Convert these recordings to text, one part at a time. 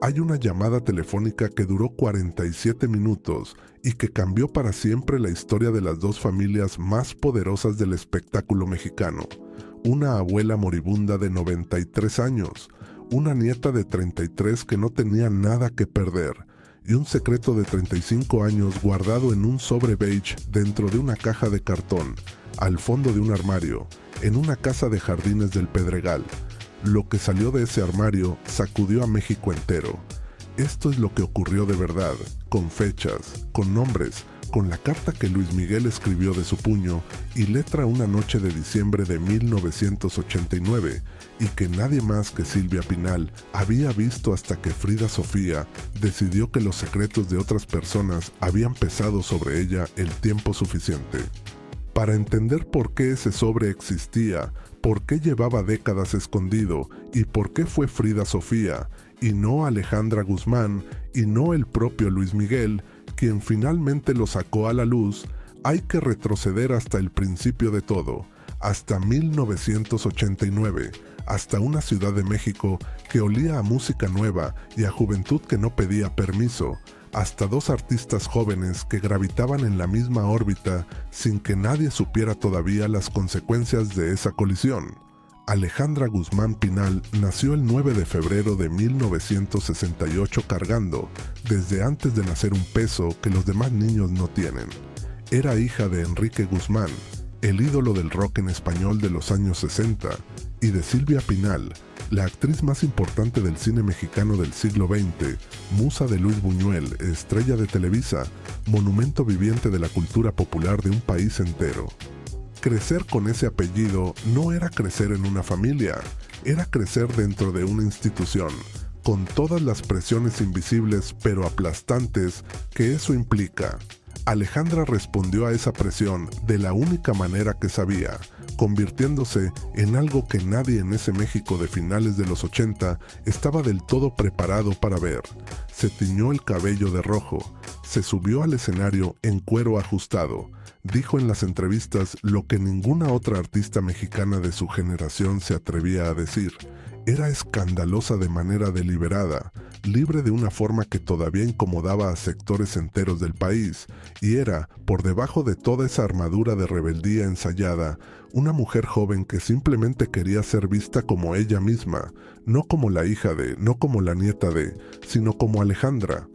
Hay una llamada telefónica que duró 47 minutos y que cambió para siempre la historia de las dos familias más poderosas del espectáculo mexicano. Una abuela moribunda de 93 años, una nieta de 33 que no tenía nada que perder, y un secreto de 35 años guardado en un sobre beige dentro de una caja de cartón, al fondo de un armario, en una casa de Jardines del Pedregal. Lo que salió de ese armario sacudió a México entero. Esto es lo que ocurrió de verdad, con fechas, con nombres, con la carta que Luis Miguel escribió de su puño y letra una noche de diciembre de 1989, y que nadie más que Silvia Pinal había visto hasta que Frida Sofía decidió que los secretos de otras personas habían pesado sobre ella el tiempo suficiente. Para entender por qué ese sobre existía, por qué llevaba décadas escondido y por qué fue Frida Sofía, y no Alejandra Guzmán, y no el propio Luis Miguel, quien finalmente lo sacó a la luz, hay que retroceder hasta el principio de todo, hasta 1989, hasta una Ciudad de México que olía a música nueva y a juventud que no pedía permiso, hasta dos artistas jóvenes que gravitaban en la misma órbita sin que nadie supiera todavía las consecuencias de esa colisión. Alejandra Guzmán Pinal nació el 9 de febrero de 1968 cargando, desde antes de nacer, un peso que los demás niños no tienen. Era hija de Enrique Guzmán, el ídolo del rock en español de los años 60, y de Silvia Pinal, la actriz más importante del cine mexicano del siglo XX, musa de Luis Buñuel, estrella de Televisa, monumento viviente de la cultura popular de un país entero. Crecer con ese apellido no era crecer en una familia, era crecer dentro de una institución, con todas las presiones invisibles pero aplastantes que eso implica. Alejandra respondió a esa presión de la única manera que sabía, convirtiéndose en algo que nadie en ese México de finales de los 80 estaba del todo preparado para ver. Se tiñó el cabello de rojo, se subió al escenario en cuero ajustado, dijo en las entrevistas lo que ninguna otra artista mexicana de su generación se atrevía a decir. Era escandalosa de manera deliberada, libre de una forma que todavía incomodaba a sectores enteros del país, y era, por debajo de toda esa armadura de rebeldía ensayada, una mujer joven que simplemente quería ser vista como ella misma, no como la hija de, no como la nieta de, sino como Alejandra.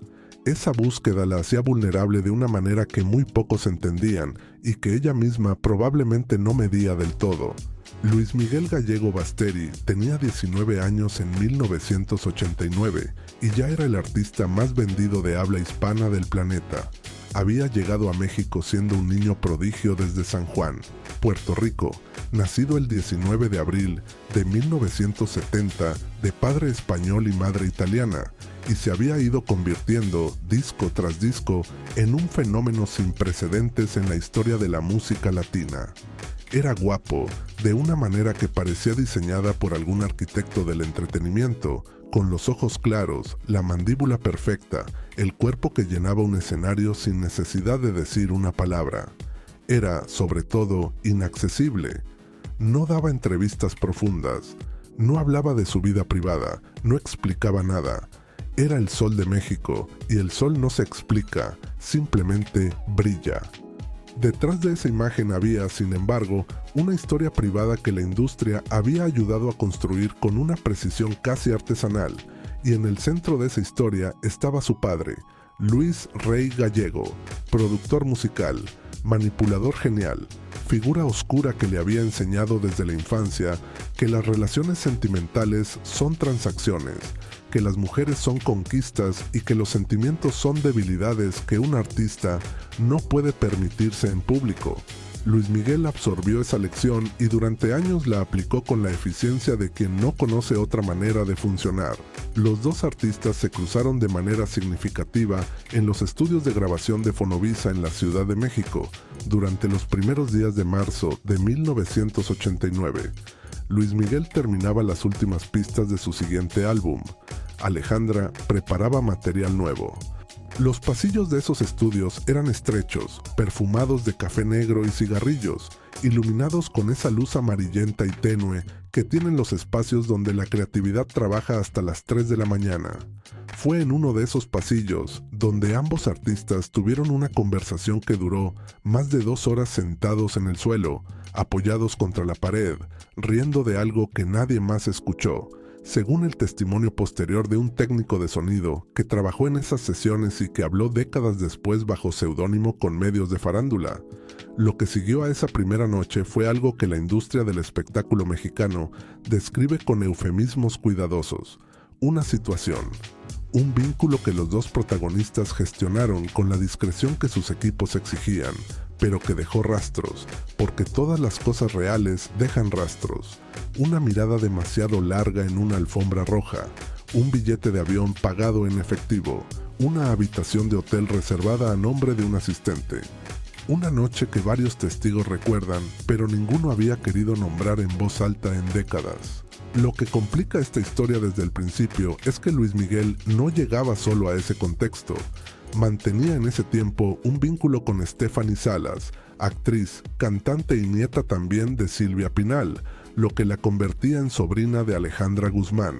Esa búsqueda la hacía vulnerable de una manera que muy pocos entendían y que ella misma probablemente no medía del todo. Luis Miguel Gallego Basteri tenía 19 años en 1989 y ya era el artista más vendido de habla hispana del planeta. Había llegado a México siendo un niño prodigio desde San Juan, Puerto Rico, nacido el 19 de abril de 1970 de padre español y madre italiana, y se había ido convirtiendo, disco tras disco, en un fenómeno sin precedentes en la historia de la música latina. Era guapo, de una manera que parecía diseñada por algún arquitecto del entretenimiento, con los ojos claros, la mandíbula perfecta, el cuerpo que llenaba un escenario sin necesidad de decir una palabra. Era, sobre todo, inaccesible. No daba entrevistas profundas, no hablaba de su vida privada, no explicaba nada. Era el sol de México, y el sol no se explica, simplemente brilla. Detrás de esa imagen había, sin embargo, una historia privada que la industria había ayudado a construir con una precisión casi artesanal, y en el centro de esa historia estaba su padre, Luis Rey Gallego, productor musical, manipulador genial, figura oscura que le había enseñado desde la infancia que las relaciones sentimentales son transacciones, que las mujeres son conquistas y que los sentimientos son debilidades que un artista no puede permitirse en público. Luis Miguel absorbió esa lección y durante años la aplicó con la eficiencia de quien no conoce otra manera de funcionar. Los dos artistas se cruzaron de manera significativa en los estudios de grabación de Fonovisa en la Ciudad de México durante los primeros días de marzo de 1989. Luis Miguel terminaba las últimas pistas de su siguiente álbum. Alejandra preparaba material nuevo. Los pasillos de esos estudios eran estrechos, perfumados de café negro y cigarrillos, iluminados con esa luz amarillenta y tenue que tienen los espacios donde la creatividad trabaja hasta las 3 de la mañana. Fue en uno de esos pasillos donde ambos artistas tuvieron una conversación que duró más de 2 horas sentados en el suelo, apoyados contra la pared, riendo de algo que nadie más escuchó, según el testimonio posterior de un técnico de sonido que trabajó en esas sesiones y que habló décadas después bajo seudónimo con medios de farándula. Lo que siguió a esa primera noche fue algo que la industria del espectáculo mexicano describe con eufemismos cuidadosos: una situación, un vínculo que los dos protagonistas gestionaron con la discreción que sus equipos exigían, pero que dejó rastros, porque todas las cosas reales dejan rastros. Una mirada demasiado larga en una alfombra roja, un billete de avión pagado en efectivo, una habitación de hotel reservada a nombre de un asistente. Una noche que varios testigos recuerdan, pero ninguno había querido nombrar en voz alta en décadas. Lo que complica esta historia desde el principio es que Luis Miguel no llegaba solo a ese contexto. Mantenía en ese tiempo un vínculo con Stephanie Salas, actriz, cantante y nieta también de Silvia Pinal, lo que la convertía en sobrina de Alejandra Guzmán.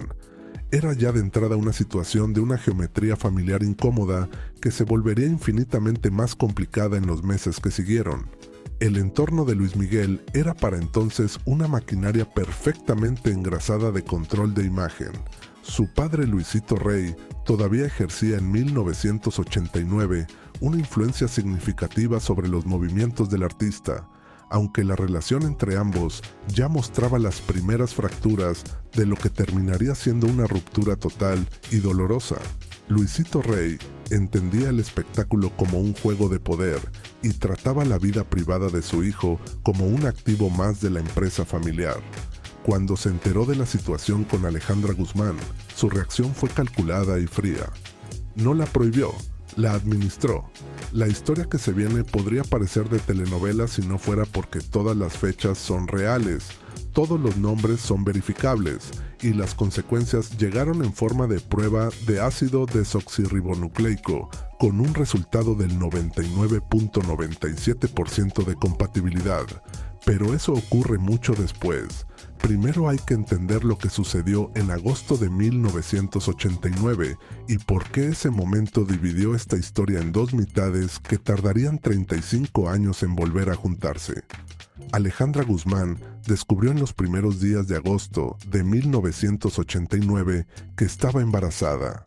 Era ya de entrada una situación de una geometría familiar incómoda que se volvería infinitamente más complicada en los meses que siguieron. El entorno de Luis Miguel era para entonces una maquinaria perfectamente engrasada de control de imagen. Su padre Luisito Rey todavía ejercía en 1989 una influencia significativa sobre los movimientos del artista, aunque la relación entre ambos ya mostraba las primeras fracturas de lo que terminaría siendo una ruptura total y dolorosa. Luisito Rey entendía el espectáculo como un juego de poder y trataba la vida privada de su hijo como un activo más de la empresa familiar. Cuando se enteró de la situación con Alejandra Guzmán, su reacción fue calculada y fría. No la prohibió, la administró. La historia que se viene podría parecer de telenovela si no fuera porque todas las fechas son reales, todos los nombres son verificables y las consecuencias llegaron en forma de prueba de ácido desoxirribonucleico con un resultado del 99.97% de compatibilidad. Pero eso ocurre mucho después. Primero hay que entender lo que sucedió en agosto de 1989 y por qué ese momento dividió esta historia en dos mitades que tardarían 35 años en volver a juntarse. Alejandra Guzmán descubrió en los primeros días de agosto de 1989 que estaba embarazada.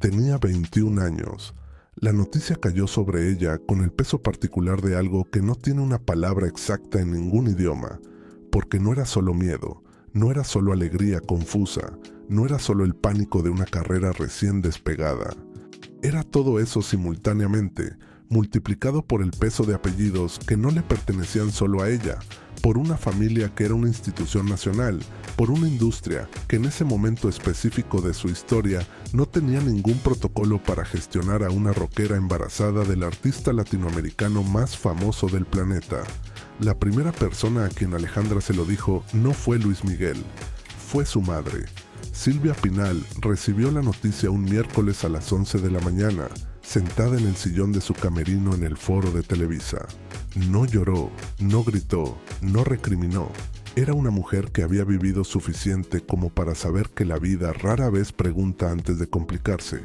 Tenía 21 años. La noticia cayó sobre ella con el peso particular de algo que no tiene una palabra exacta en ningún idioma, porque no era solo miedo, no era solo alegría confusa, no era solo el pánico de una carrera recién despegada. Era todo eso simultáneamente, multiplicado por el peso de apellidos que no le pertenecían solo a ella, por una familia que era una institución nacional, por una industria que en ese momento específico de su historia no tenía ningún protocolo para gestionar a una rockera embarazada del artista latinoamericano más famoso del planeta. La primera persona a quien Alejandra se lo dijo no fue Luis Miguel, fue su madre. Silvia Pinal recibió la noticia un miércoles a las 11 de la mañana, sentada en el sillón de su camerino en el foro de Televisa. No lloró, no gritó, no recriminó. Era una mujer que había vivido suficiente como para saber que la vida rara vez pregunta antes de complicarse.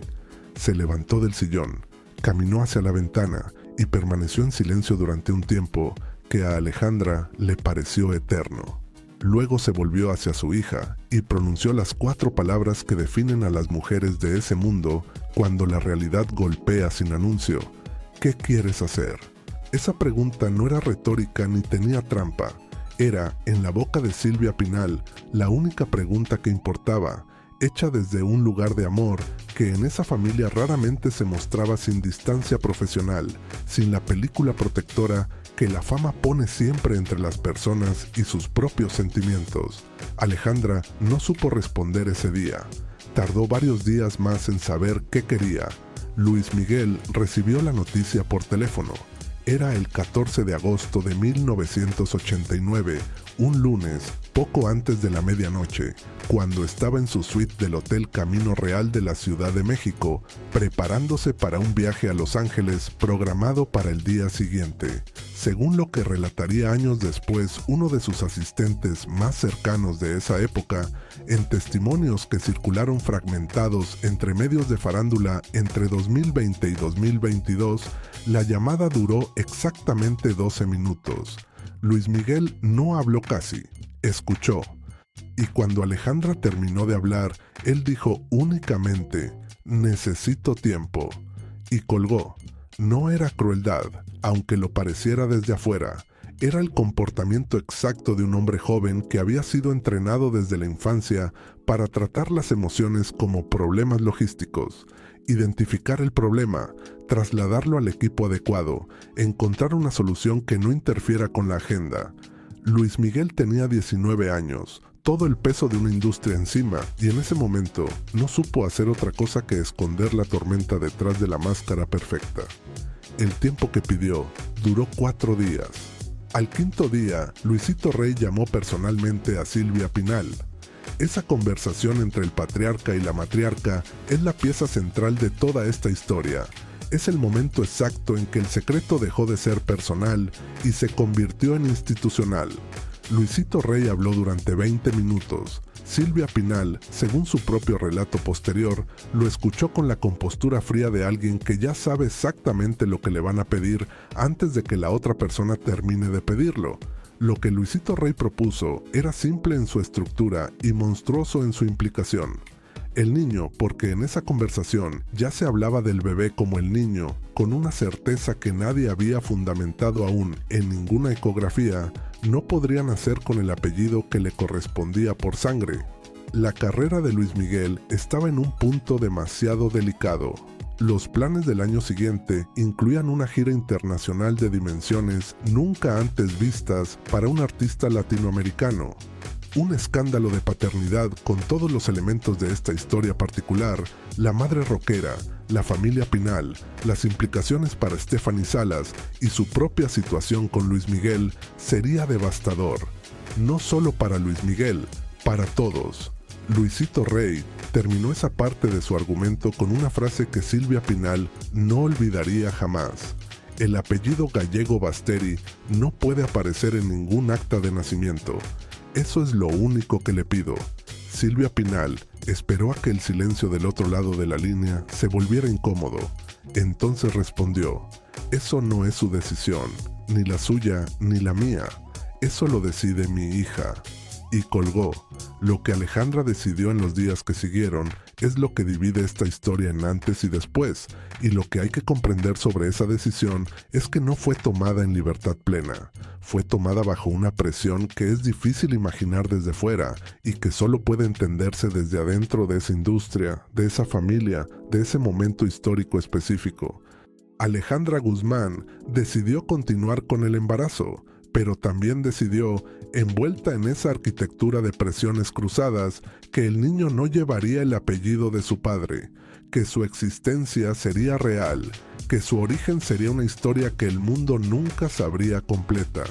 Se levantó del sillón, caminó hacia la ventana y permaneció en silencio durante un tiempo que a Alejandra le pareció eterno. Luego se volvió hacia su hija y pronunció las 4 palabras que definen a las mujeres de ese mundo cuando la realidad golpea sin anuncio. ¿Qué quieres hacer? Esa pregunta no era retórica ni tenía trampa. Era, en la boca de Silvia Pinal, la única pregunta que importaba, hecha desde un lugar de amor que en esa familia raramente se mostraba sin distancia profesional, sin la película protectora que la fama pone siempre entre las personas y sus propios sentimientos. Alejandra no supo responder ese día. Tardó varios días más en saber qué quería. Luis Miguel recibió la noticia por teléfono. Era el 14 de agosto de 1989, Un lunes, poco antes de la medianoche, cuando estaba en su suite del Hotel Camino Real de la Ciudad de México, preparándose para un viaje a Los Ángeles programado para el día siguiente. Según lo que relataría años después uno de sus asistentes más cercanos de esa época, en testimonios que circularon fragmentados entre medios de farándula entre 2020 y 2022, la llamada duró exactamente 12 minutos. Luis Miguel no habló casi, escuchó. Y cuando Alejandra terminó de hablar, él dijo únicamente, necesito tiempo, y colgó. No era crueldad, aunque lo pareciera desde afuera. Era el comportamiento exacto de un hombre joven que había sido entrenado desde la infancia para tratar las emociones como problemas logísticos, identificar el problema, trasladarlo al equipo adecuado, encontrar una solución que no interfiera con la agenda. Luis Miguel tenía 19 años, todo el peso de una industria encima, y en ese momento no supo hacer otra cosa que esconder la tormenta detrás de la máscara perfecta. El tiempo que pidió duró 4 días. Al 5.º día, Luisito Rey llamó personalmente a Silvia Pinal. Esa conversación entre el patriarca y la matriarca es la pieza central de toda esta historia. Es el momento exacto en que el secreto dejó de ser personal y se convirtió en institucional. Luisito Rey habló durante 20 minutos. Silvia Pinal, según su propio relato posterior, lo escuchó con la compostura fría de alguien que ya sabe exactamente lo que le van a pedir antes de que la otra persona termine de pedirlo. Lo que Luisito Rey propuso era simple en su estructura y monstruoso en su implicación. El niño, porque en esa conversación ya se hablaba del bebé como el niño, con una certeza que nadie había fundamentado aún en ninguna ecografía, no podría nacer con el apellido que le correspondía por sangre. La carrera de Luis Miguel estaba en un punto demasiado delicado. Los planes del año siguiente incluían una gira internacional de dimensiones nunca antes vistas para un artista latinoamericano. Un escándalo de paternidad con todos los elementos de esta historia particular, la madre rockera, la familia Pinal, las implicaciones para Stephanie Salas y su propia situación con Luis Miguel sería devastador. No solo para Luis Miguel, para todos. Luisito Rey terminó esa parte de su argumento con una frase que Silvia Pinal no olvidaría jamás. El apellido gallego Basteri no puede aparecer en ningún acta de nacimiento. Eso es lo único que le pido. Silvia Pinal esperó a que el silencio del otro lado de la línea se volviera incómodo. Entonces respondió, eso no es su decisión, ni la suya ni la mía. Eso lo decide mi hija. Y colgó. Lo que Alejandra decidió en los días que siguieron es lo que divide esta historia en antes y después, y lo que hay que comprender sobre esa decisión es que no fue tomada en libertad plena. Fue tomada bajo una presión que es difícil imaginar desde fuera y que solo puede entenderse desde adentro de esa industria, de esa familia, de ese momento histórico específico. Alejandra Guzmán decidió continuar con el embarazo, pero también decidió, envuelta en esa arquitectura de presiones cruzadas, que el niño no llevaría el apellido de su padre, que su existencia sería real, que su origen sería una historia que el mundo nunca sabría completa,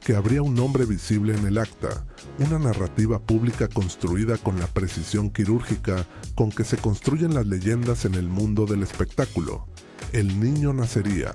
que habría un nombre visible en el acta, una narrativa pública construida con la precisión quirúrgica con que se construyen las leyendas en el mundo del espectáculo. El niño nacería,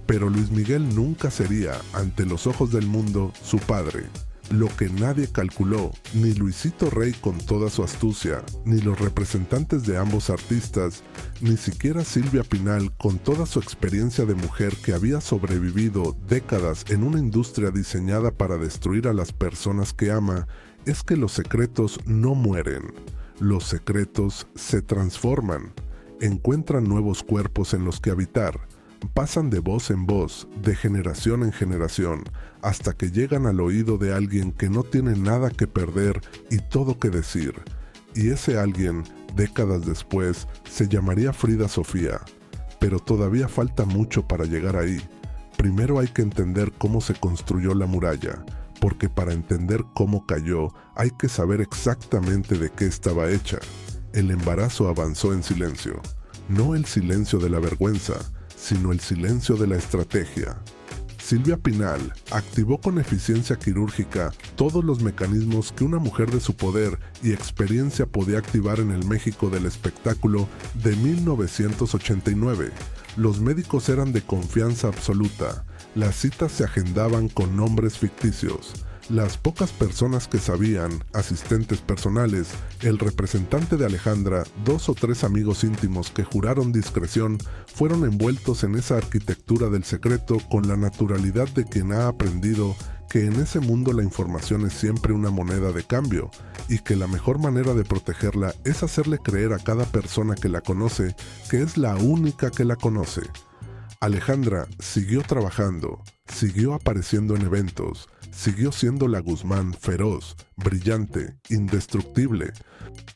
pero Luis Miguel nunca sería, ante los ojos del mundo, su padre. Lo que nadie calculó, ni Luisito Rey con toda su astucia, ni los representantes de ambos artistas, ni siquiera Silvia Pinal con toda su experiencia de mujer que había sobrevivido décadas en una industria diseñada para destruir a las personas que ama, es que los secretos no mueren. Los secretos se transforman, encuentran nuevos cuerpos en los que habitar, pasan de voz en voz, de generación en generación, hasta que llegan al oído de alguien que no tiene nada que perder y todo que decir. Y ese alguien, décadas después, se llamaría Frida Sofía. Pero todavía falta mucho para llegar ahí. Primero hay que entender cómo se construyó la muralla, porque para entender cómo cayó, hay que saber exactamente de qué estaba hecha. El embarazo avanzó en silencio. No el silencio de la vergüenza, sino el silencio de la estrategia. Silvia Pinal activó con eficiencia quirúrgica todos los mecanismos que una mujer de su poder y experiencia podía activar en el México del espectáculo de 1989. Los médicos eran de confianza absoluta. Las citas se agendaban con nombres ficticios. Las pocas personas que sabían, asistentes personales, el representante de Alejandra, 2 o 3 amigos íntimos que juraron discreción, fueron envueltos en esa arquitectura del secreto con la naturalidad de quien ha aprendido que en ese mundo la información es siempre una moneda de cambio y que la mejor manera de protegerla es hacerle creer a cada persona que la conoce que es la única que la conoce. Alejandra siguió trabajando, siguió apareciendo en eventos, siguió siendo la Guzmán feroz, brillante, indestructible.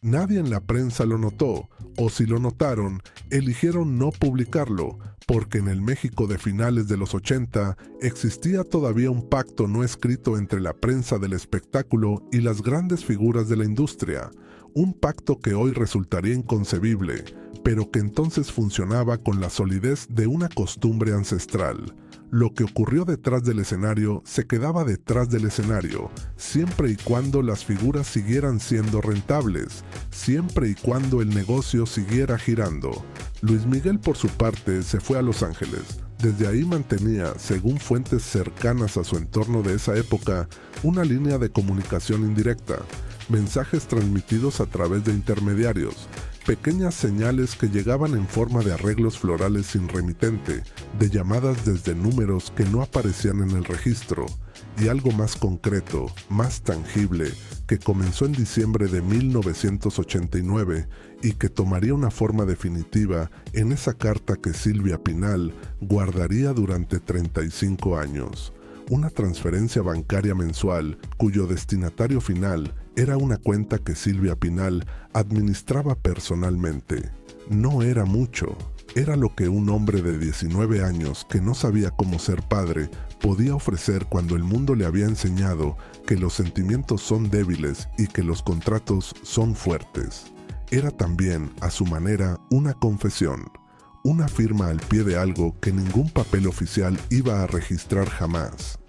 Nadie en la prensa lo notó, o si lo notaron, eligieron no publicarlo, porque en el México de finales de los 80 existía todavía un pacto no escrito entre la prensa del espectáculo y las grandes figuras de la industria, un pacto que hoy resultaría inconcebible, pero que entonces funcionaba con la solidez de una costumbre ancestral. Lo que ocurrió detrás del escenario se quedaba detrás del escenario, siempre y cuando las figuras siguieran siendo rentables, siempre y cuando el negocio siguiera girando. Luis Miguel, por su parte, se fue a Los Ángeles. Desde ahí mantenía, según fuentes cercanas a su entorno de esa época, una línea de comunicación indirecta, mensajes transmitidos a través de intermediarios, pequeñas señales que llegaban en forma de arreglos florales sin remitente, de llamadas desde números que no aparecían en el registro, y algo más concreto, más tangible, que comenzó en diciembre de 1989 y que tomaría una forma definitiva en esa carta que Silvia Pinal guardaría durante 35 años. Una transferencia bancaria mensual cuyo destinatario final era una cuenta que Silvia Pinal administraba personalmente. No era mucho, era lo que un hombre de 19 años que no sabía cómo ser padre podía ofrecer cuando el mundo le había enseñado que los sentimientos son débiles y que los contratos son fuertes. Era también, a su manera, una confesión, una firma al pie de algo que ningún papel oficial iba a registrar jamás.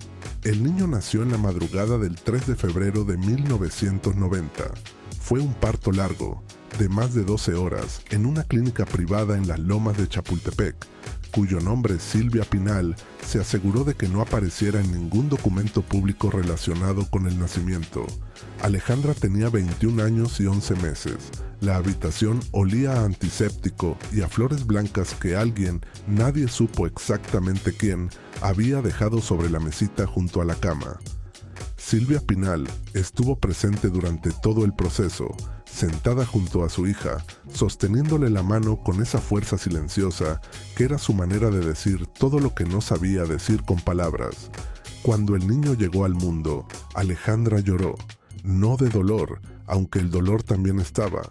El niño nació en la madrugada del 3 de febrero de 1990. Fue un parto largo, de más de 12 horas, en una clínica privada en las lomas de Chapultepec, cuyo nombre Silvia Pinal se aseguró de que no apareciera en ningún documento público relacionado con el nacimiento. Alejandra tenía 21 años y 11 meses. La habitación olía a antiséptico y a flores blancas que alguien, nadie supo exactamente quién, había dejado sobre la mesita junto a la cama. Silvia Pinal estuvo presente durante todo el proceso, sentada junto a su hija, sosteniéndole la mano con esa fuerza silenciosa que era su manera de decir todo lo que no sabía decir con palabras. Cuando el niño llegó al mundo, Alejandra lloró, no de dolor, aunque el dolor también estaba.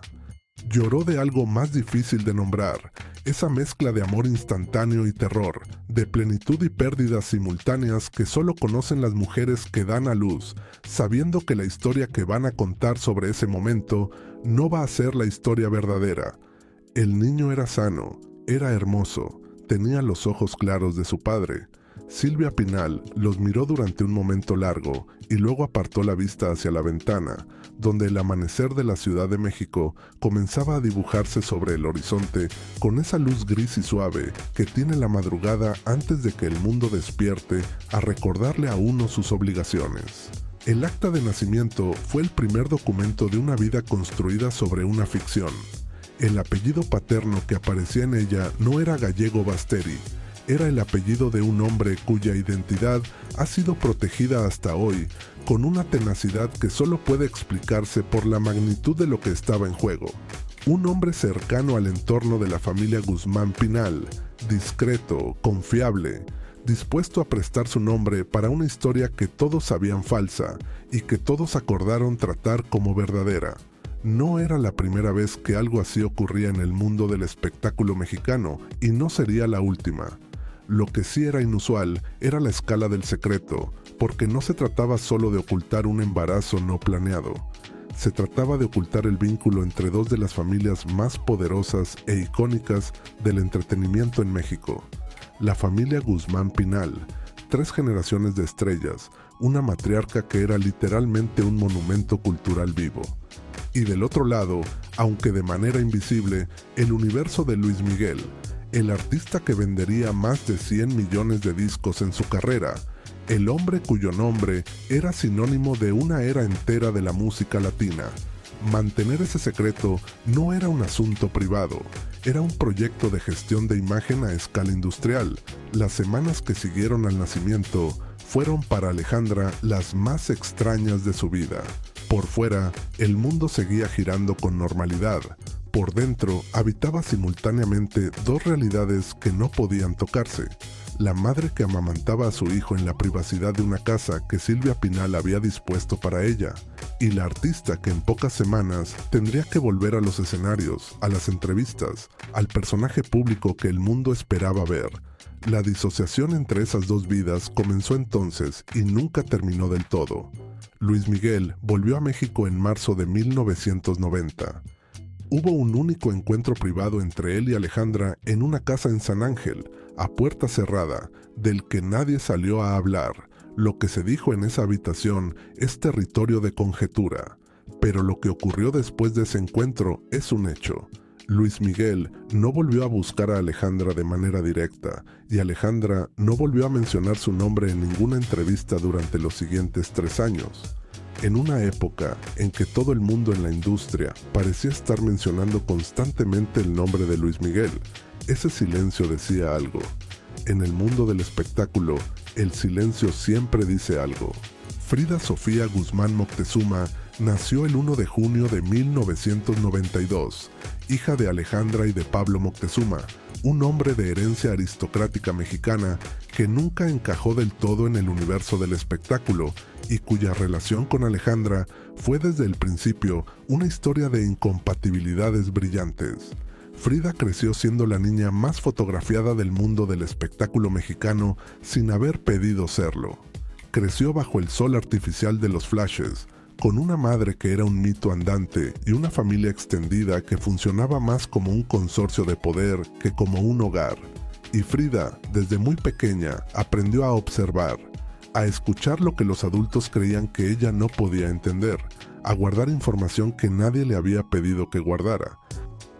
Lloró de algo más difícil de nombrar, esa mezcla de amor instantáneo y terror, de plenitud y pérdidas simultáneas que solo conocen las mujeres que dan a luz, sabiendo que la historia que van a contar sobre ese momento no va a ser la historia verdadera. El niño era sano, era hermoso, tenía los ojos claros de su padre. Silvia Pinal los miró durante un momento largo y luego apartó la vista hacia la ventana, donde el amanecer de la Ciudad de México comenzaba a dibujarse sobre el horizonte con esa luz gris y suave que tiene la madrugada antes de que el mundo despierte a recordarle a uno sus obligaciones. El acta de nacimiento fue el primer documento de una vida construida sobre una ficción. El apellido paterno que aparecía en ella no era Gallego Basteri, era el apellido de un hombre cuya identidad ha sido protegida hasta hoy, con una tenacidad que solo puede explicarse por la magnitud de lo que estaba en juego. Un hombre cercano al entorno de la familia Guzmán Pinal, discreto, confiable, dispuesto a prestar su nombre para una historia que todos sabían falsa y que todos acordaron tratar como verdadera. No era la primera vez que algo así ocurría en el mundo del espectáculo mexicano y no sería la última. Lo que sí era inusual era la escala del secreto, porque no se trataba solo de ocultar un embarazo no planeado. Se trataba de ocultar el vínculo entre dos de las familias más poderosas e icónicas del entretenimiento en México. La familia Guzmán Pinal, 3 generaciones de estrellas, una matriarca que era literalmente un monumento cultural vivo. Y del otro lado, aunque de manera invisible, el universo de Luis Miguel, el artista que vendería más de 100 millones de discos en su carrera, el hombre cuyo nombre era sinónimo de una era entera de la música latina. Mantener ese secreto no era un asunto privado, era un proyecto de gestión de imagen a escala industrial. Las semanas que siguieron al nacimiento fueron para Alejandra las más extrañas de su vida. Por fuera, el mundo seguía girando con normalidad. Por dentro, habitaba simultáneamente 2 realidades que no podían tocarse. La madre que amamantaba a su hijo en la privacidad de una casa que Silvia Pinal había dispuesto para ella, y la artista que en pocas semanas tendría que volver a los escenarios, a las entrevistas, al personaje público que el mundo esperaba ver. La disociación entre esas 2 vidas comenzó entonces y nunca terminó del todo. Luis Miguel volvió a México en marzo de 1990. Hubo un único encuentro privado entre él y Alejandra en una casa en San Ángel, a puerta cerrada, del que nadie salió a hablar. Lo que se dijo en esa habitación es territorio de conjetura, pero lo que ocurrió después de ese encuentro es un hecho. Luis Miguel no volvió a buscar a Alejandra de manera directa, y Alejandra no volvió a mencionar su nombre en ninguna entrevista durante los siguientes 3 años. En una época en que todo el mundo en la industria parecía estar mencionando constantemente el nombre de Luis Miguel, ese silencio decía algo. En el mundo del espectáculo, el silencio siempre dice algo. Frida Sofía Guzmán Moctezuma nació el 1 de junio de 1992, hija de Alejandra y de Pablo Moctezuma, un hombre de herencia aristocrática mexicana que nunca encajó del todo en el universo del espectáculo y cuya relación con Alejandra fue desde el principio una historia de incompatibilidades brillantes. Frida creció siendo la niña más fotografiada del mundo del espectáculo mexicano sin haber pedido serlo. Creció bajo el sol artificial de los flashes, con una madre que era un mito andante y una familia extendida que funcionaba más como un consorcio de poder que como un hogar. Y Frida, desde muy pequeña, aprendió a observar, a escuchar lo que los adultos creían que ella no podía entender, a guardar información que nadie le había pedido que guardara.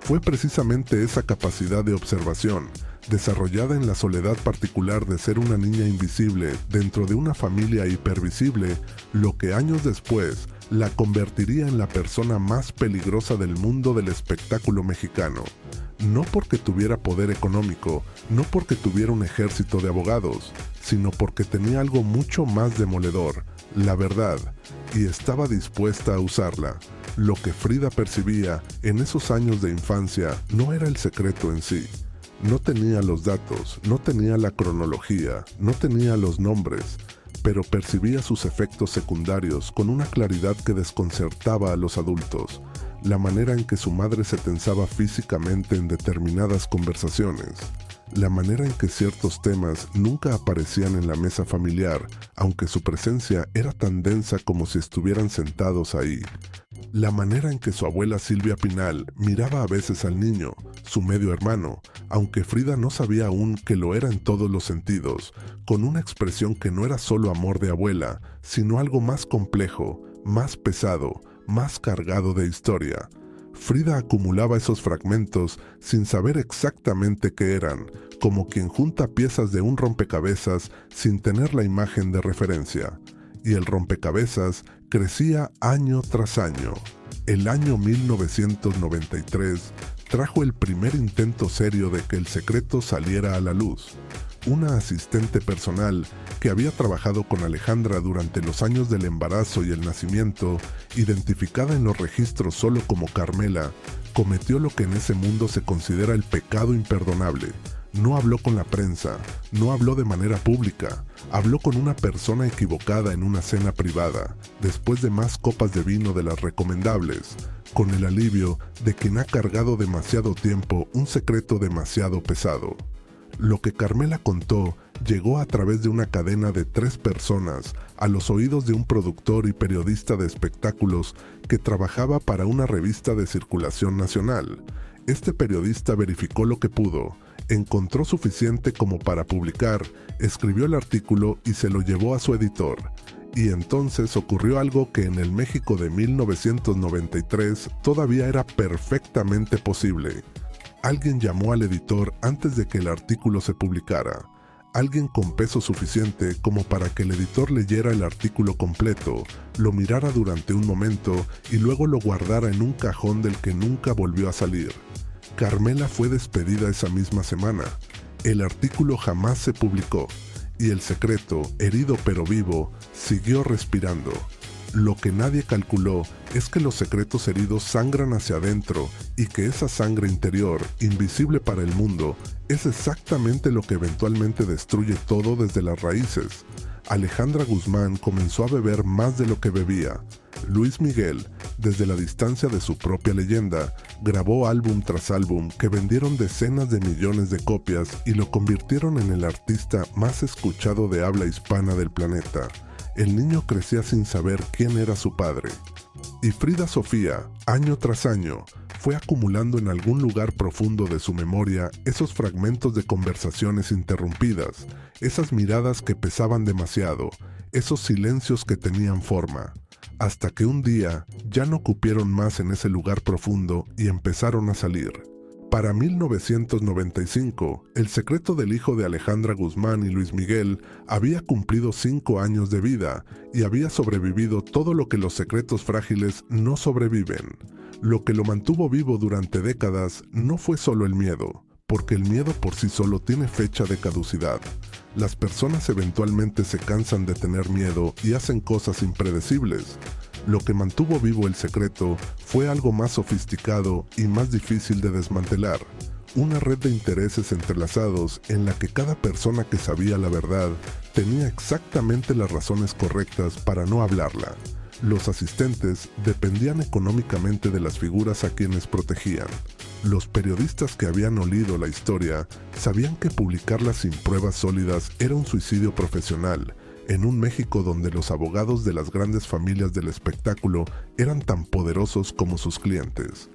Fue precisamente esa capacidad de observación, desarrollada en la soledad particular de ser una niña invisible dentro de una familia hipervisible, lo que años después la convertiría en la persona más peligrosa del mundo del espectáculo mexicano. No porque tuviera poder económico, no porque tuviera un ejército de abogados, sino porque tenía algo mucho más demoledor, la verdad, y estaba dispuesta a usarla. Lo que Frida percibía en esos años de infancia no era el secreto en sí. No tenía los datos, no tenía la cronología, no tenía los nombres, pero percibía sus efectos secundarios con una claridad que desconcertaba a los adultos. La manera en que su madre se tensaba físicamente en determinadas conversaciones. La manera en que ciertos temas nunca aparecían en la mesa familiar, aunque su presencia era tan densa como si estuvieran sentados ahí. La manera en que su abuela Silvia Pinal miraba a veces al niño, su medio hermano, aunque Frida no sabía aún que lo era en todos los sentidos, con una expresión que no era solo amor de abuela, sino algo más complejo, más pesado, más cargado de historia. Frida acumulaba esos fragmentos sin saber exactamente qué eran, como quien junta piezas de un rompecabezas sin tener la imagen de referencia. Y el rompecabezas crecía año tras año. El año 1993 trajo el primer intento serio de que el secreto saliera a la luz. Una asistente personal que había trabajado con Alejandra durante los años del embarazo y el nacimiento, identificada en los registros solo como Carmela, cometió lo que en ese mundo se considera el pecado imperdonable. No habló con la prensa, no habló de manera pública, habló con una persona equivocada en una cena privada, después de más copas de vino de las recomendables, con el alivio de quien ha cargado demasiado tiempo un secreto demasiado pesado. Lo que Carmela contó llegó a través de una cadena de 3 personas a los oídos de un productor y periodista de espectáculos que trabajaba para una revista de circulación nacional. Este periodista verificó lo que pudo. Encontró suficiente como para publicar, escribió el artículo y se lo llevó a su editor. Y entonces ocurrió algo que en el México de 1993 todavía era perfectamente posible. Alguien llamó al editor antes de que el artículo se publicara. Alguien con peso suficiente como para que el editor leyera el artículo completo, lo mirara durante un momento y luego lo guardara en un cajón del que nunca volvió a salir. Carmela fue despedida esa misma semana. El artículo jamás se publicó y El Secreto, herido pero vivo, siguió respirando. Lo que nadie calculó es que los secretos heridos sangran hacia adentro y que esa sangre interior, invisible para el mundo, es exactamente lo que eventualmente destruye todo desde las raíces. Alejandra Guzmán comenzó a beber más de lo que bebía. Luis Miguel, desde la distancia de su propia leyenda, grabó álbum tras álbum que vendieron decenas de millones de copias y lo convirtieron en el artista más escuchado de habla hispana del planeta. El niño crecía sin saber quién era su padre. Y Frida Sofía, año tras año, fue acumulando en algún lugar profundo de su memoria esos fragmentos de conversaciones interrumpidas, esas miradas que pesaban demasiado, esos silencios que tenían forma, hasta que un día ya no cupieron más en ese lugar profundo y empezaron a salir. Para 1995, El Secreto del hijo de Alejandra Guzmán y Luis Miguel había cumplido 5 años de vida y había sobrevivido todo lo que los secretos frágiles no sobreviven. Lo que lo mantuvo vivo durante décadas no fue solo el miedo, porque el miedo por sí solo tiene fecha de caducidad. Las personas eventualmente se cansan de tener miedo y hacen cosas impredecibles. Lo que mantuvo vivo El Secreto fue algo más sofisticado y más difícil de desmantelar. Una red de intereses entrelazados en la que cada persona que sabía la verdad tenía exactamente las razones correctas para no hablarla. Los asistentes dependían económicamente de las figuras a quienes protegían. Los periodistas que habían olido la historia sabían que publicarla sin pruebas sólidas era un suicidio profesional, en un México donde los abogados de las grandes familias del espectáculo eran tan poderosos como sus clientes.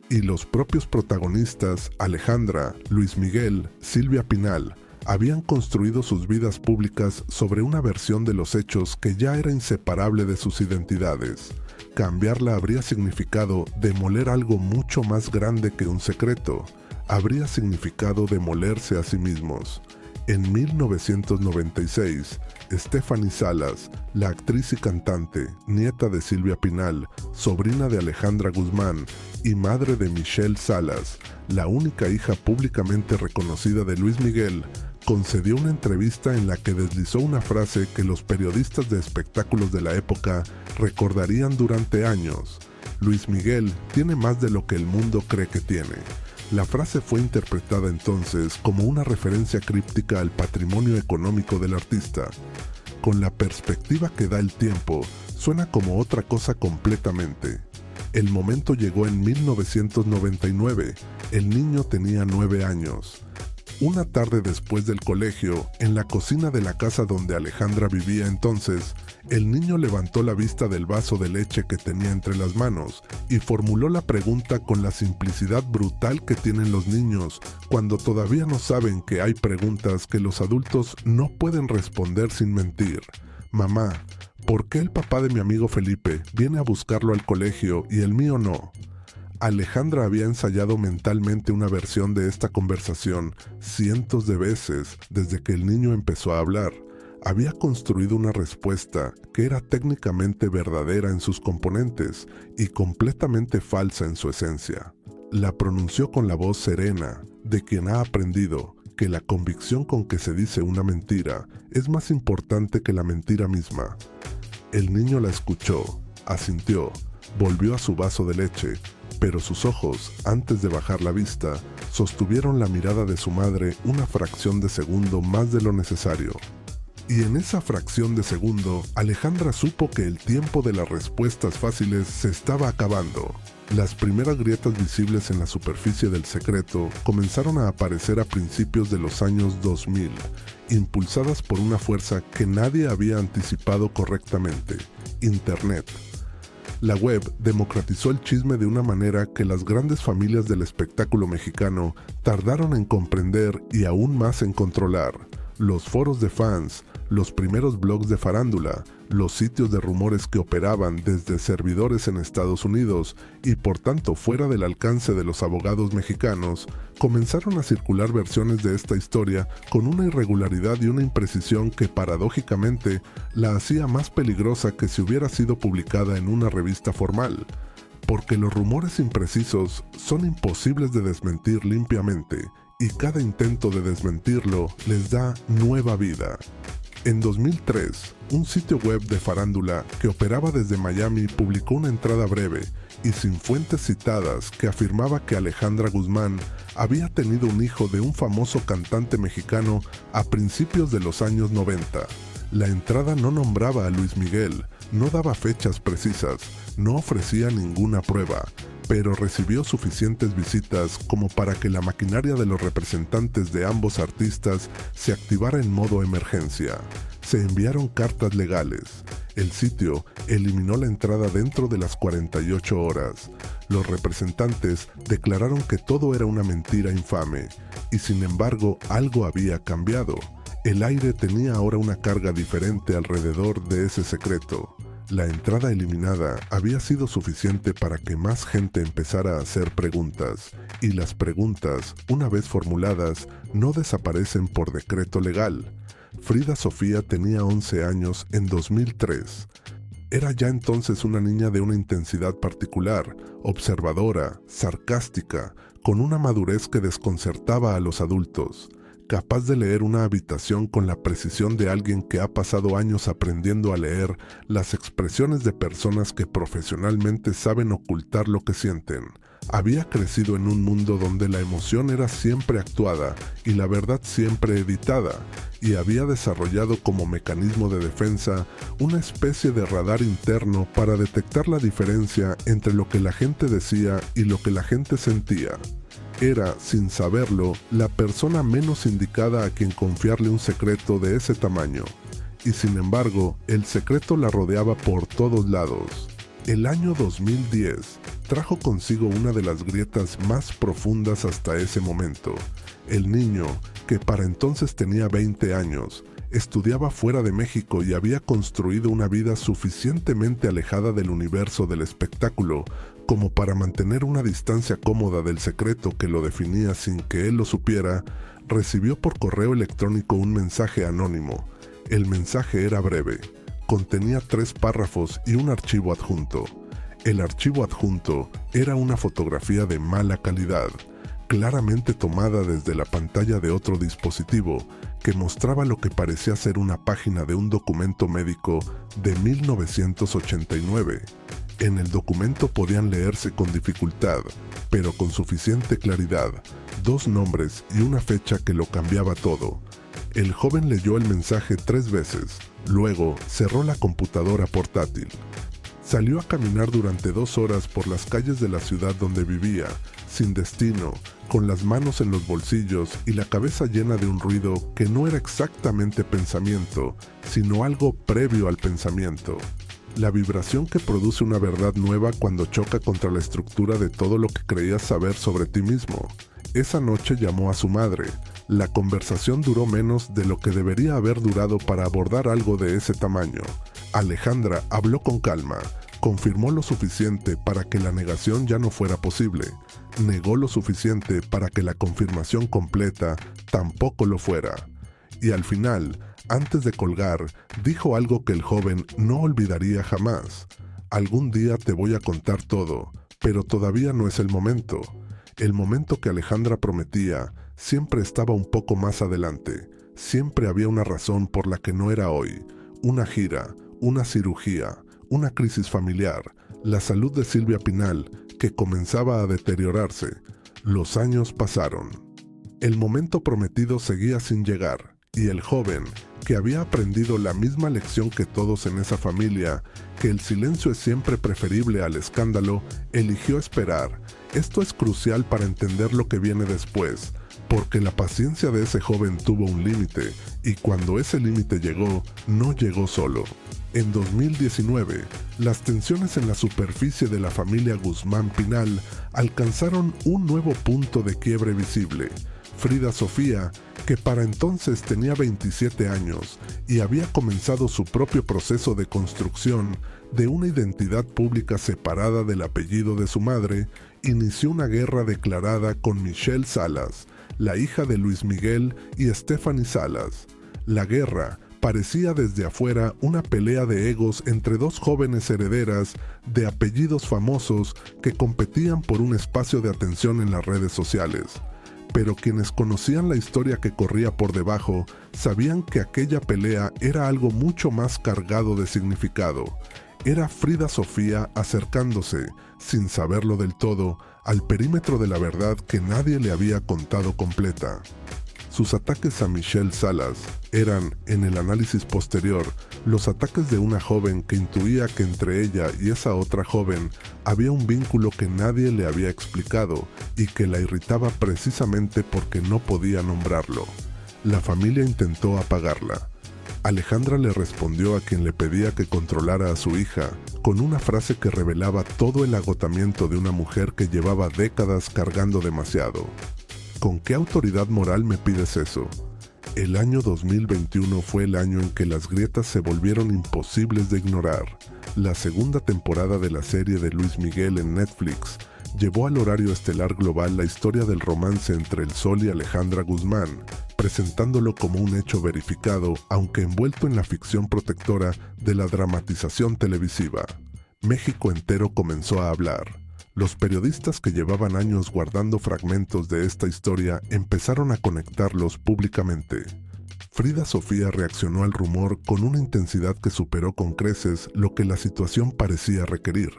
Y los propios protagonistas, Alejandra, Luis Miguel, Silvia Pinal, habían construido sus vidas públicas sobre una versión de los hechos que ya era inseparable de sus identidades. Cambiarla habría significado demoler algo mucho más grande que un secreto. Habría significado demolerse a sí mismos. En 1996, Stephanie Salas, la actriz y cantante, nieta de Silvia Pinal, sobrina de Alejandra Guzmán y madre de Michelle Salas, la única hija públicamente reconocida de Luis Miguel, concedió una entrevista en la que deslizó una frase que los periodistas de espectáculos de la época recordarían durante años. Luis Miguel tiene más de lo que el mundo cree que tiene. La frase fue interpretada entonces como una referencia críptica al patrimonio económico del artista. Con la perspectiva que da el tiempo, suena como otra cosa completamente. El momento llegó en 1999. El niño tenía 9 años. Una tarde después del colegio, en la cocina de la casa donde Alejandra vivía entonces, el niño levantó la vista del vaso de leche que tenía entre las manos y formuló la pregunta con la simplicidad brutal que tienen los niños cuando todavía no saben que hay preguntas que los adultos no pueden responder sin mentir. Mamá, ¿por qué el papá de mi amigo Felipe viene a buscarlo al colegio y el mío no? Alejandra había ensayado mentalmente una versión de esta conversación cientos de veces desde que el niño empezó a hablar. Había construido una respuesta que era técnicamente verdadera en sus componentes y completamente falsa en su esencia. La pronunció con la voz serena de quien ha aprendido que la convicción con que se dice una mentira es más importante que la mentira misma. El niño la escuchó, asintió, volvió a su vaso de leche, pero sus ojos, antes de bajar la vista, sostuvieron la mirada de su madre una fracción de segundo más de lo necesario. Y en esa fracción de segundo, Alejandra supo que el tiempo de las respuestas fáciles se estaba acabando. Las primeras grietas visibles en la superficie del secreto comenzaron a aparecer a principios de los años 2000, impulsadas por una fuerza que nadie había anticipado correctamente: Internet. La web democratizó el chisme de una manera que las grandes familias del espectáculo mexicano tardaron en comprender y aún más en controlar. Los foros de fans, los primeros blogs de farándula, los sitios de rumores que operaban desde servidores en Estados Unidos y por tanto fuera del alcance de los abogados mexicanos, comenzaron a circular versiones de esta historia con una irregularidad y una imprecisión que paradójicamente la hacía más peligrosa que si hubiera sido publicada en una revista formal, porque los rumores imprecisos son imposibles de desmentir limpiamente y cada intento de desmentirlo les da nueva vida. En 2003, un sitio web de farándula que operaba desde Miami publicó una entrada breve y sin fuentes citadas que afirmaba que Alejandra Guzmán había tenido un hijo de un famoso cantante mexicano a principios de los años 90. La entrada no nombraba a Luis Miguel, no daba fechas precisas, no ofrecía ninguna prueba, pero recibió suficientes visitas como para que la maquinaria de los representantes de ambos artistas se activara en modo emergencia. Se enviaron cartas legales. El sitio eliminó la entrada dentro de las 48 horas. Los representantes declararon que todo era una mentira infame, y sin embargo algo había cambiado. El aire tenía ahora una carga diferente alrededor de ese secreto. La entrada eliminada había sido suficiente para que más gente empezara a hacer preguntas, y las preguntas, una vez formuladas, no desaparecen por decreto legal. Frida Sofía tenía 11 años en 2003. Era ya entonces una niña de una intensidad particular, observadora, sarcástica, con una madurez que desconcertaba a los adultos. Capaz de leer una habitación con la precisión de alguien que ha pasado años aprendiendo a leer las expresiones de personas que profesionalmente saben ocultar lo que sienten. Había crecido en un mundo donde la emoción era siempre actuada y la verdad siempre editada, y había desarrollado como mecanismo de defensa una especie de radar interno para detectar la diferencia entre lo que la gente decía y lo que la gente sentía. Era, sin saberlo, la persona menos indicada a quien confiarle un secreto de ese tamaño. Y sin embargo, el secreto la rodeaba por todos lados. El año 2010 trajo consigo una de las grietas más profundas hasta ese momento. El niño, que para entonces tenía 20 años, estudiaba fuera de México y había construido una vida suficientemente alejada del universo del espectáculo como para mantener una distancia cómoda del secreto que lo definía sin que él lo supiera, recibió por correo electrónico un mensaje anónimo. El mensaje era breve, contenía 3 párrafos y un archivo adjunto. El archivo adjunto era una fotografía de mala calidad, claramente tomada desde la pantalla de otro dispositivo, que mostraba lo que parecía ser una página de un documento médico de 1989. En el documento podían leerse con dificultad, pero con suficiente claridad, 2 nombres y una fecha que lo cambiaba todo. El joven leyó el mensaje 3 veces, luego cerró la computadora portátil. Salió a caminar durante 2 horas por las calles de la ciudad donde vivía, sin destino, con las manos en los bolsillos y la cabeza llena de un ruido que no era exactamente pensamiento, sino algo previo al pensamiento. La vibración que produce una verdad nueva cuando choca contra la estructura de todo lo que creías saber sobre ti mismo. Esa noche llamó a su madre. La conversación duró menos de lo que debería haber durado para abordar algo de ese tamaño. Alejandra habló con calma, confirmó lo suficiente para que la negación ya no fuera posible, negó lo suficiente para que la confirmación completa tampoco lo fuera. Y al final, antes de colgar, dijo algo que el joven no olvidaría jamás. Algún día te voy a contar todo, pero todavía no es el momento. El momento que Alejandra prometía siempre estaba un poco más adelante. Siempre había una razón por la que no era hoy. Una gira, una cirugía, una crisis familiar, la salud de Silvia Pinal, que comenzaba a deteriorarse. Los años pasaron. El momento prometido seguía sin llegar, y el joven, que había aprendido la misma lección que todos en esa familia, que el silencio es siempre preferible al escándalo, eligió esperar. Esto es crucial para entender lo que viene después, porque la paciencia de ese joven tuvo un límite, y cuando ese límite llegó, no llegó solo. En 2019, las tensiones en la superficie de la familia Guzmán Pinal alcanzaron un nuevo punto de quiebre visible. Frida Sofía, que para entonces tenía 27 años y había comenzado su propio proceso de construcción de una identidad pública separada del apellido de su madre, inició una guerra declarada con Michelle Salas, la hija de Luis Miguel y Stephanie Salas. La guerra parecía desde afuera una pelea de egos entre dos jóvenes herederas de apellidos famosos que competían por un espacio de atención en las redes sociales. Pero quienes conocían la historia que corría por debajo sabían que aquella pelea era algo mucho más cargado de significado. Era Frida Sofía acercándose, sin saberlo del todo, al perímetro de la verdad que nadie le había contado completa. Sus ataques a Michelle Salas eran, en el análisis posterior, los ataques de una joven que intuía que entre ella y esa otra joven había un vínculo que nadie le había explicado y que la irritaba precisamente porque no podía nombrarlo. La familia intentó apagarla. Alejandra le respondió a quien le pedía que controlara a su hija con una frase que revelaba todo el agotamiento de una mujer que llevaba décadas cargando demasiado. ¿Con qué autoridad moral me pides eso? El año 2021 fue el año en que las grietas se volvieron imposibles de ignorar. La segunda temporada de la serie de Luis Miguel en Netflix llevó al horario estelar global la historia del romance entre El Sol y Alejandra Guzmán, presentándolo como un hecho verificado, aunque envuelto en la ficción protectora de la dramatización televisiva. México entero comenzó a hablar. Los periodistas que llevaban años guardando fragmentos de esta historia empezaron a conectarlos públicamente. Frida Sofía reaccionó al rumor con una intensidad que superó con creces lo que la situación parecía requerir.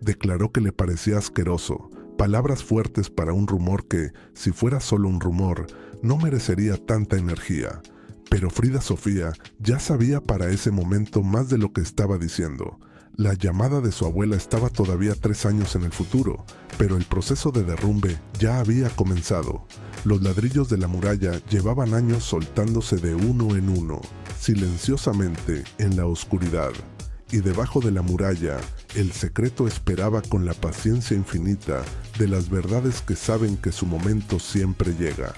Declaró que le parecía asqueroso, palabras fuertes para un rumor que, si fuera solo un rumor, no merecería tanta energía. Pero Frida Sofía ya sabía para ese momento más de lo que estaba diciendo. La llamada de su abuela estaba todavía 3 años en el futuro, pero el proceso de derrumbe ya había comenzado. Los ladrillos de la muralla llevaban años soltándose de uno en uno, silenciosamente en la oscuridad. Y debajo de la muralla, el secreto esperaba con la paciencia infinita de las verdades que saben que su momento siempre llega.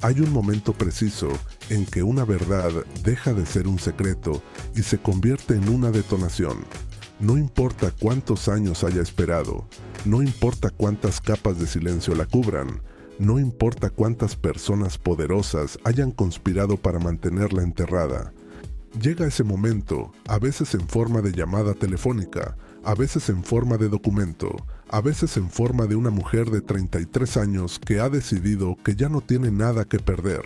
Hay un momento preciso en que una verdad deja de ser un secreto y se convierte en una detonación. No importa cuántos años haya esperado, no importa cuántas capas de silencio la cubran, no importa cuántas personas poderosas hayan conspirado para mantenerla enterrada. Llega ese momento, a veces en forma de llamada telefónica, a veces en forma de documento, a veces en forma de una mujer de 33 años que ha decidido que ya no tiene nada que perder,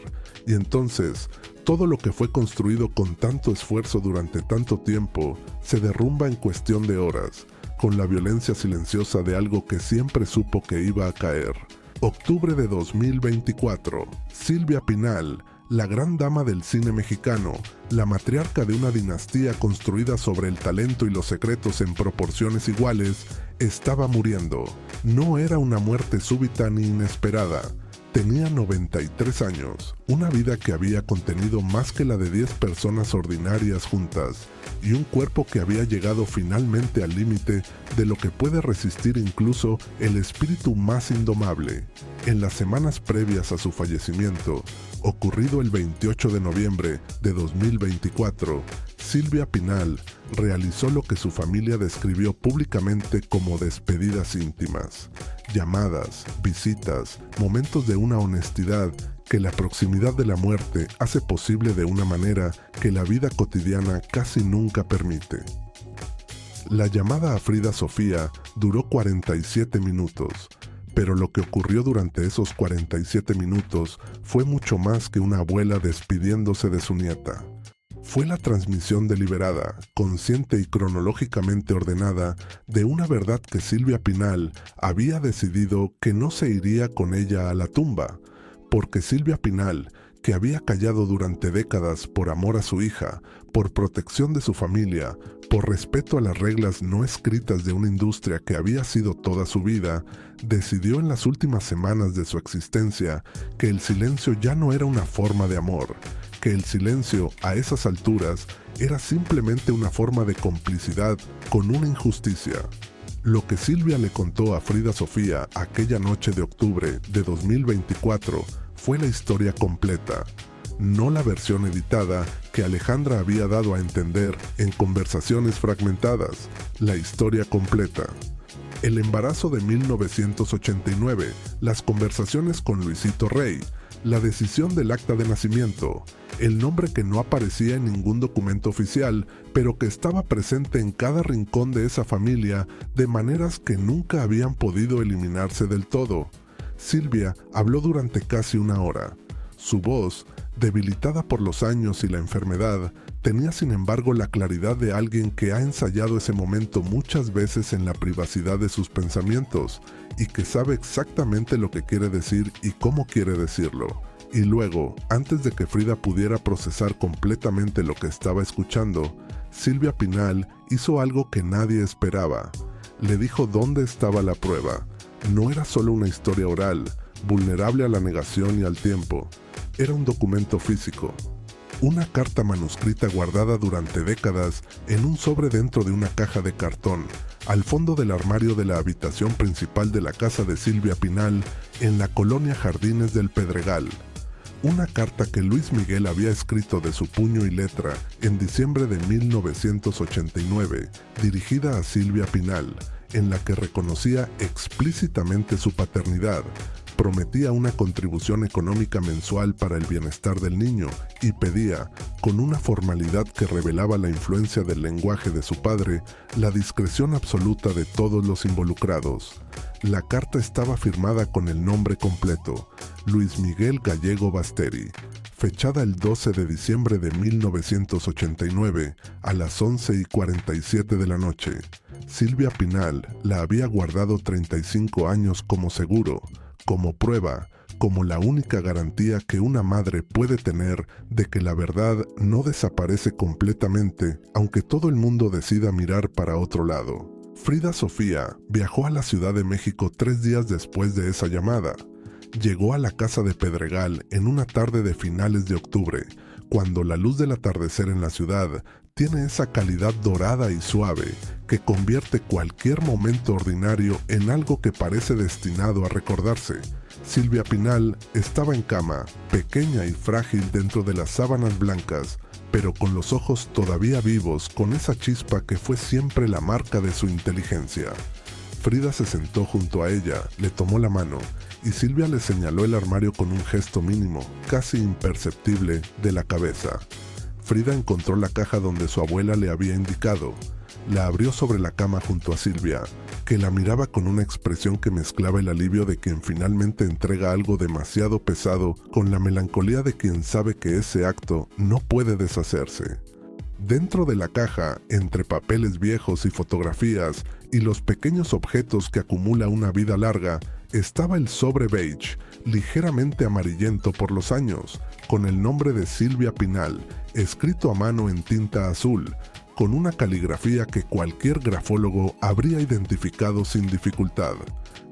y entonces todo lo que fue construido con tanto esfuerzo durante tanto tiempo se derrumba en cuestión de horas, con la violencia silenciosa de algo que siempre supo que iba a caer. Octubre de 2024, Silvia Pinal, la gran dama del cine mexicano, la matriarca de una dinastía construida sobre el talento y los secretos en proporciones iguales, estaba muriendo. No era una muerte súbita ni inesperada. Tenía 93 años, una vida que había contenido más que la de 10 personas ordinarias juntas, y un cuerpo que había llegado finalmente al límite de lo que puede resistir incluso el espíritu más indomable. En las semanas previas a su fallecimiento, ocurrido el 28 de noviembre de 2024, Silvia Pinal realizó lo que su familia describió públicamente como despedidas íntimas. Llamadas, visitas, momentos de una honestidad que la proximidad de la muerte hace posible de una manera que la vida cotidiana casi nunca permite. La llamada a Frida Sofía duró 47 minutos, pero lo que ocurrió durante esos 47 minutos fue mucho más que una abuela despidiéndose de su nieta. Fue la transmisión deliberada, consciente y cronológicamente ordenada de una verdad que Silvia Pinal había decidido que no se iría con ella a la tumba, porque Silvia Pinal, que había callado durante décadas por amor a su hija, por protección de su familia, por respeto a las reglas no escritas de una industria que había sido toda su vida, decidió en las últimas semanas de su existencia que el silencio ya no era una forma de amor, que el silencio a esas alturas era simplemente una forma de complicidad con una injusticia. Lo que Silvia le contó a Frida Sofía aquella noche de octubre de 2024 fue la historia completa, no la versión editada que Alejandra había dado a entender en conversaciones fragmentadas, la historia completa. El embarazo de 1989, las conversaciones con Luisito Rey, la decisión del acta de nacimiento, el nombre que no aparecía en ningún documento oficial, pero que estaba presente en cada rincón de esa familia de maneras que nunca habían podido eliminarse del todo. Silvia habló durante casi una hora. Su voz, debilitada por los años y la enfermedad, tenía sin embargo la claridad de alguien que ha ensayado ese momento muchas veces en la privacidad de sus pensamientos y que sabe exactamente lo que quiere decir y cómo quiere decirlo. Y luego, antes de que Frida pudiera procesar completamente lo que estaba escuchando, Silvia Pinal hizo algo que nadie esperaba. Le dijo dónde estaba la prueba. No era solo una historia oral, vulnerable a la negación y al tiempo. Era un documento físico. Una carta manuscrita guardada durante décadas en un sobre dentro de una caja de cartón, al fondo del armario de la habitación principal de la casa de Silvia Pinal, en la colonia Jardines del Pedregal. Una carta que Luis Miguel había escrito de su puño y letra en diciembre de 1989, dirigida a Silvia Pinal, en la que reconocía explícitamente su paternidad, prometía una contribución económica mensual para el bienestar del niño y pedía, con una formalidad que revelaba la influencia del lenguaje de su padre, la discreción absoluta de todos los involucrados. La carta estaba firmada con el nombre completo, Luis Miguel Gallego Basteri, fechada el 12 de diciembre de 1989 a las 11:47 de la noche. Silvia Pinal la había guardado 35 años como seguro, como prueba, como la única garantía que una madre puede tener de que la verdad no desaparece completamente, aunque todo el mundo decida mirar para otro lado. Frida Sofía viajó a la Ciudad de México 3 días después de esa llamada. Llegó a la casa de Pedregal en una tarde de finales de octubre, cuando la luz del atardecer en la ciudad tiene esa calidad dorada y suave que convierte cualquier momento ordinario en algo que parece destinado a recordarse. Silvia Pinal estaba en cama, pequeña y frágil dentro de las sábanas blancas, pero con los ojos todavía vivos, con esa chispa que fue siempre la marca de su inteligencia. Frida se sentó junto a ella, le tomó la mano, y Silvia le señaló el armario con un gesto mínimo, casi imperceptible, de la cabeza. Frida encontró la caja donde su abuela le había indicado. La abrió sobre la cama junto a Silvia, que la miraba con una expresión que mezclaba el alivio de quien finalmente entrega algo demasiado pesado con la melancolía de quien sabe que ese acto no puede deshacerse. Dentro de la caja, entre papeles viejos y fotografías y los pequeños objetos que acumula una vida larga, estaba el sobre beige, ligeramente amarillento por los años, con el nombre de Silvia Pinal, escrito a mano en tinta azul, con una caligrafía que cualquier grafólogo habría identificado sin dificultad.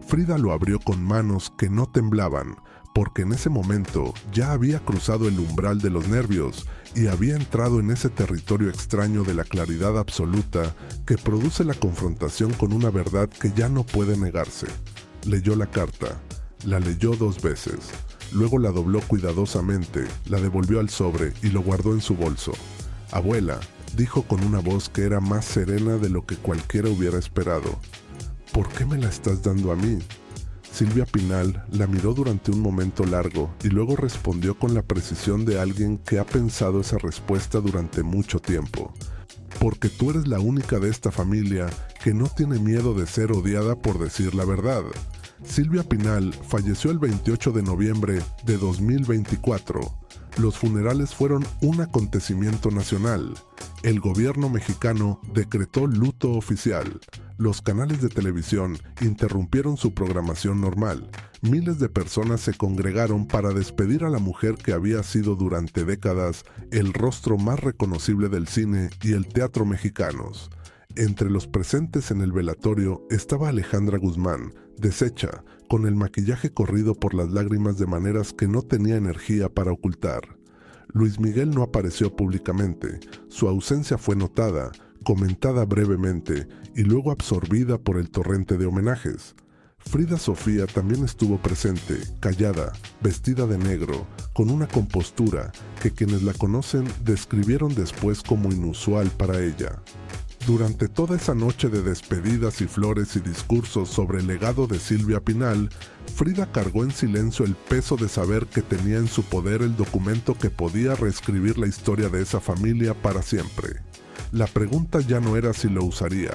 Frida lo abrió con manos que no temblaban, porque en ese momento ya había cruzado el umbral de los nervios y había entrado en ese territorio extraño de la claridad absoluta que produce la confrontación con una verdad que ya no puede negarse. Leyó la carta, la leyó 2 veces, luego la dobló cuidadosamente, la devolvió al sobre y lo guardó en su bolso. «Abuela», dijo con una voz que era más serena de lo que cualquiera hubiera esperado, «¿por qué me la estás dando a mí?» Silvia Pinal la miró durante un momento largo y luego respondió con la precisión de alguien que ha pensado esa respuesta durante mucho tiempo. «Porque tú eres la única de esta familia que no tiene miedo de ser odiada por decir la verdad». Silvia Pinal falleció el 28 de noviembre de 2024. Los funerales fueron un acontecimiento nacional. El gobierno mexicano decretó luto oficial. Los canales de televisión interrumpieron su programación normal. Miles de personas se congregaron para despedir a la mujer que había sido durante décadas el rostro más reconocible del cine y el teatro mexicanos. Entre los presentes en el velatorio estaba Alejandra Guzmán, deshecha, con el maquillaje corrido por las lágrimas de maneras que no tenía energía para ocultar. Luis Miguel no apareció públicamente. Su ausencia fue notada, comentada brevemente y luego absorbida por el torrente de homenajes. Frida Sofía también estuvo presente, callada, vestida de negro, con una compostura que quienes la conocen describieron después como inusual para ella. Durante toda esa noche de despedidas y flores y discursos sobre el legado de Silvia Pinal, Frida cargó en silencio el peso de saber que tenía en su poder el documento que podía reescribir la historia de esa familia para siempre. La pregunta ya no era si lo usaría,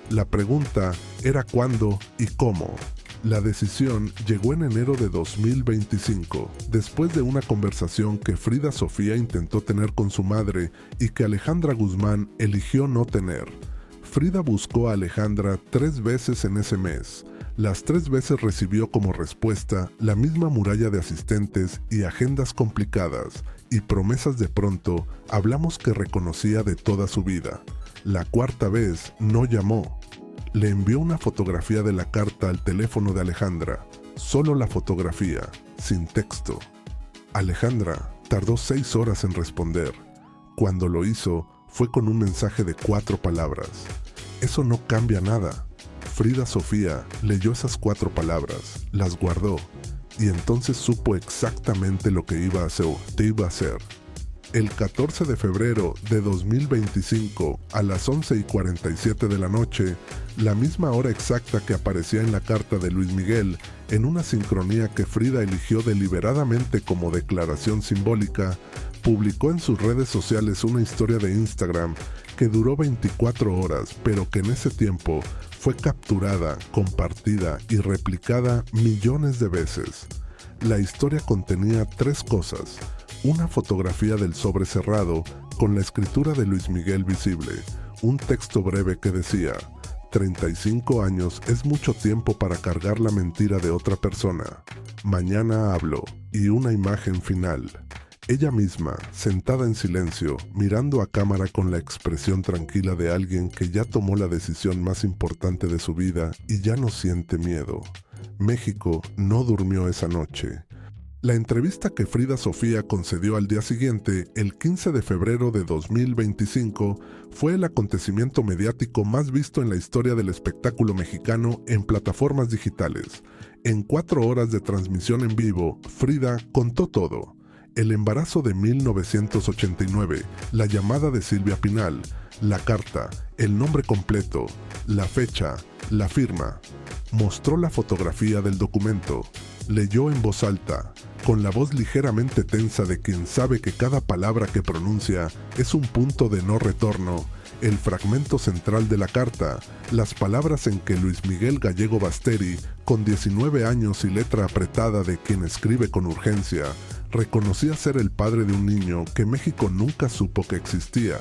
la pregunta era cuándo y cómo. La decisión llegó en enero de 2025, después de una conversación que Frida Sofía intentó tener con su madre y que Alejandra Guzmán eligió no tener. Frida buscó a Alejandra 3 veces en ese mes. Las 3 veces recibió como respuesta la misma muralla de asistentes y agendas complicadas, y promesas de pronto hablamos que reconocía de toda su vida. La 4ª vez no llamó. Le envió una fotografía de la carta al teléfono de Alejandra, solo la fotografía, sin texto. Alejandra tardó 6 horas en responder. Cuando lo hizo, fue con un mensaje de 4 palabras. Eso no cambia nada. Frida Sofía leyó esas 4 palabras, las guardó, y entonces supo exactamente lo que iba a hacer. El 14 de febrero de 2025, a las 11:47 de la noche, la misma hora exacta que aparecía en la carta de Luis Miguel, en una sincronía que Frida eligió deliberadamente como declaración simbólica, publicó en sus redes sociales una historia de Instagram que duró 24 horas, pero que en ese tiempo fue capturada, compartida y replicada millones de veces. La historia contenía 3 cosas: una fotografía del sobre cerrado con la escritura de Luis Miguel visible, un texto breve que decía: 35 años es mucho tiempo para cargar la mentira de otra persona. Mañana hablo, y una imagen final. Ella misma, sentada en silencio, mirando a cámara con la expresión tranquila de alguien que ya tomó la decisión más importante de su vida y ya no siente miedo. México no durmió esa noche. La entrevista que Frida Sofía concedió al día siguiente, el 15 de febrero de 2025, fue el acontecimiento mediático más visto en la historia del espectáculo mexicano en plataformas digitales. En 4 horas de transmisión en vivo, Frida contó todo: el embarazo de 1989, la llamada de Silvia Pinal, la carta, el nombre completo, la fecha, la firma. Mostró la fotografía del documento, leyó en voz alta, con la voz ligeramente tensa de quien sabe que cada palabra que pronuncia es un punto de no retorno, el fragmento central de la carta, las palabras en que Luis Miguel Gallego Basteri, con 19 años y letra apretada de quien escribe con urgencia, reconocía ser el padre de un niño que México nunca supo que existía.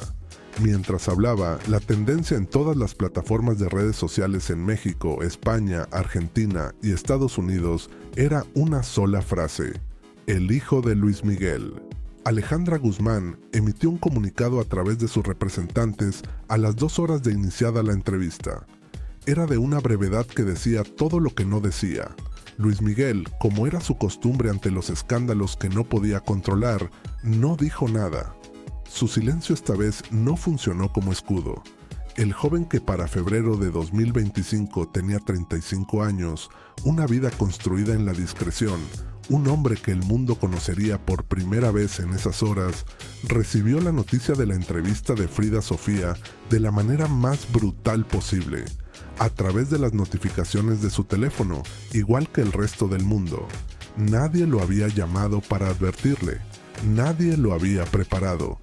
Mientras hablaba, la tendencia en todas las plataformas de redes sociales en México, España, Argentina y Estados Unidos era una sola frase: el hijo de Luis Miguel. Alejandra Guzmán emitió un comunicado a través de sus representantes a las 2 horas de iniciada la entrevista. Era de una brevedad que decía todo lo que no decía. Luis Miguel, como era su costumbre ante los escándalos que no podía controlar, no dijo nada. Su silencio esta vez no funcionó como escudo. El joven que para febrero de 2025 tenía 35 años, una vida construida en la discreción, un hombre que el mundo conocería por primera vez en esas horas, recibió la noticia de la entrevista de Frida Sofía de la manera más brutal posible, a través de las notificaciones de su teléfono, igual que el resto del mundo. Nadie lo había llamado para advertirle, nadie lo había preparado.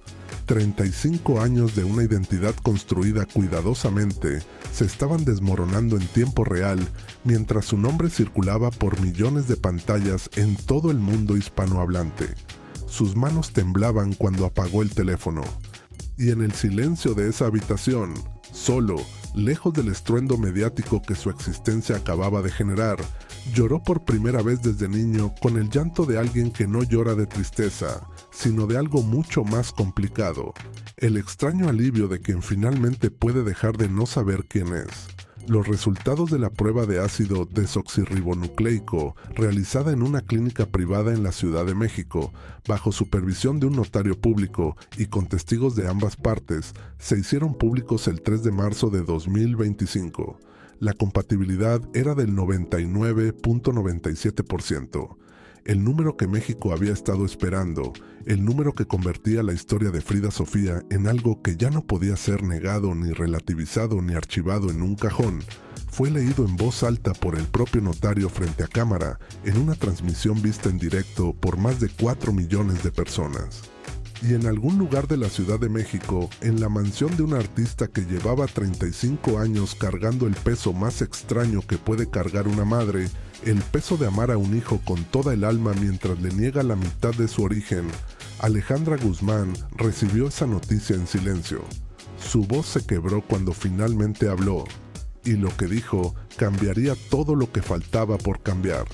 35 años de una identidad construida cuidadosamente se estaban desmoronando en tiempo real mientras su nombre circulaba por millones de pantallas en todo el mundo hispanohablante. Sus manos temblaban cuando apagó el teléfono. Y en el silencio de esa habitación, solo, lejos del estruendo mediático que su existencia acababa de generar, lloró por primera vez desde niño con el llanto de alguien que no llora de tristeza, sino de algo mucho más complicado: el extraño alivio de quien finalmente puede dejar de no saber quién es. Los resultados de la prueba de ácido desoxirribonucleico, realizada en una clínica privada en la Ciudad de México, bajo supervisión de un notario público y con testigos de ambas partes, se hicieron públicos el 3 de marzo de 2025. La compatibilidad era del 99.97%. El número que México había estado esperando, el número que convertía la historia de Frida Sofía en algo que ya no podía ser negado, ni relativizado, ni archivado en un cajón, fue leído en voz alta por el propio notario frente a cámara en una transmisión vista en directo por más de 4 millones de personas. Y en algún lugar de la Ciudad de México, en la mansión de un artista que llevaba 35 años cargando el peso más extraño que puede cargar una madre, el peso de amar a un hijo con toda el alma mientras le niega la mitad de su origen, Alejandra Guzmán recibió esa noticia en silencio. Su voz se quebró cuando finalmente habló, y lo que dijo cambiaría todo lo que faltaba por cambiar.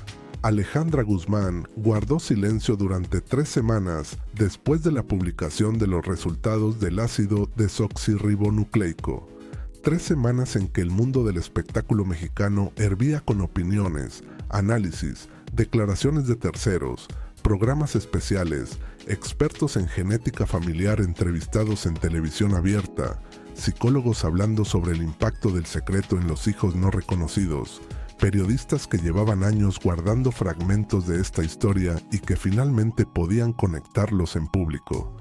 Alejandra Guzmán guardó silencio durante 3 semanas después de la publicación de los resultados del ácido desoxirribonucleico. 3 semanas en que el mundo del espectáculo mexicano hervía con opiniones, análisis, declaraciones de terceros, programas especiales, expertos en genética familiar entrevistados en televisión abierta, psicólogos hablando sobre el impacto del secreto en los hijos no reconocidos, periodistas que llevaban años guardando fragmentos de esta historia y que finalmente podían conectarlos en público.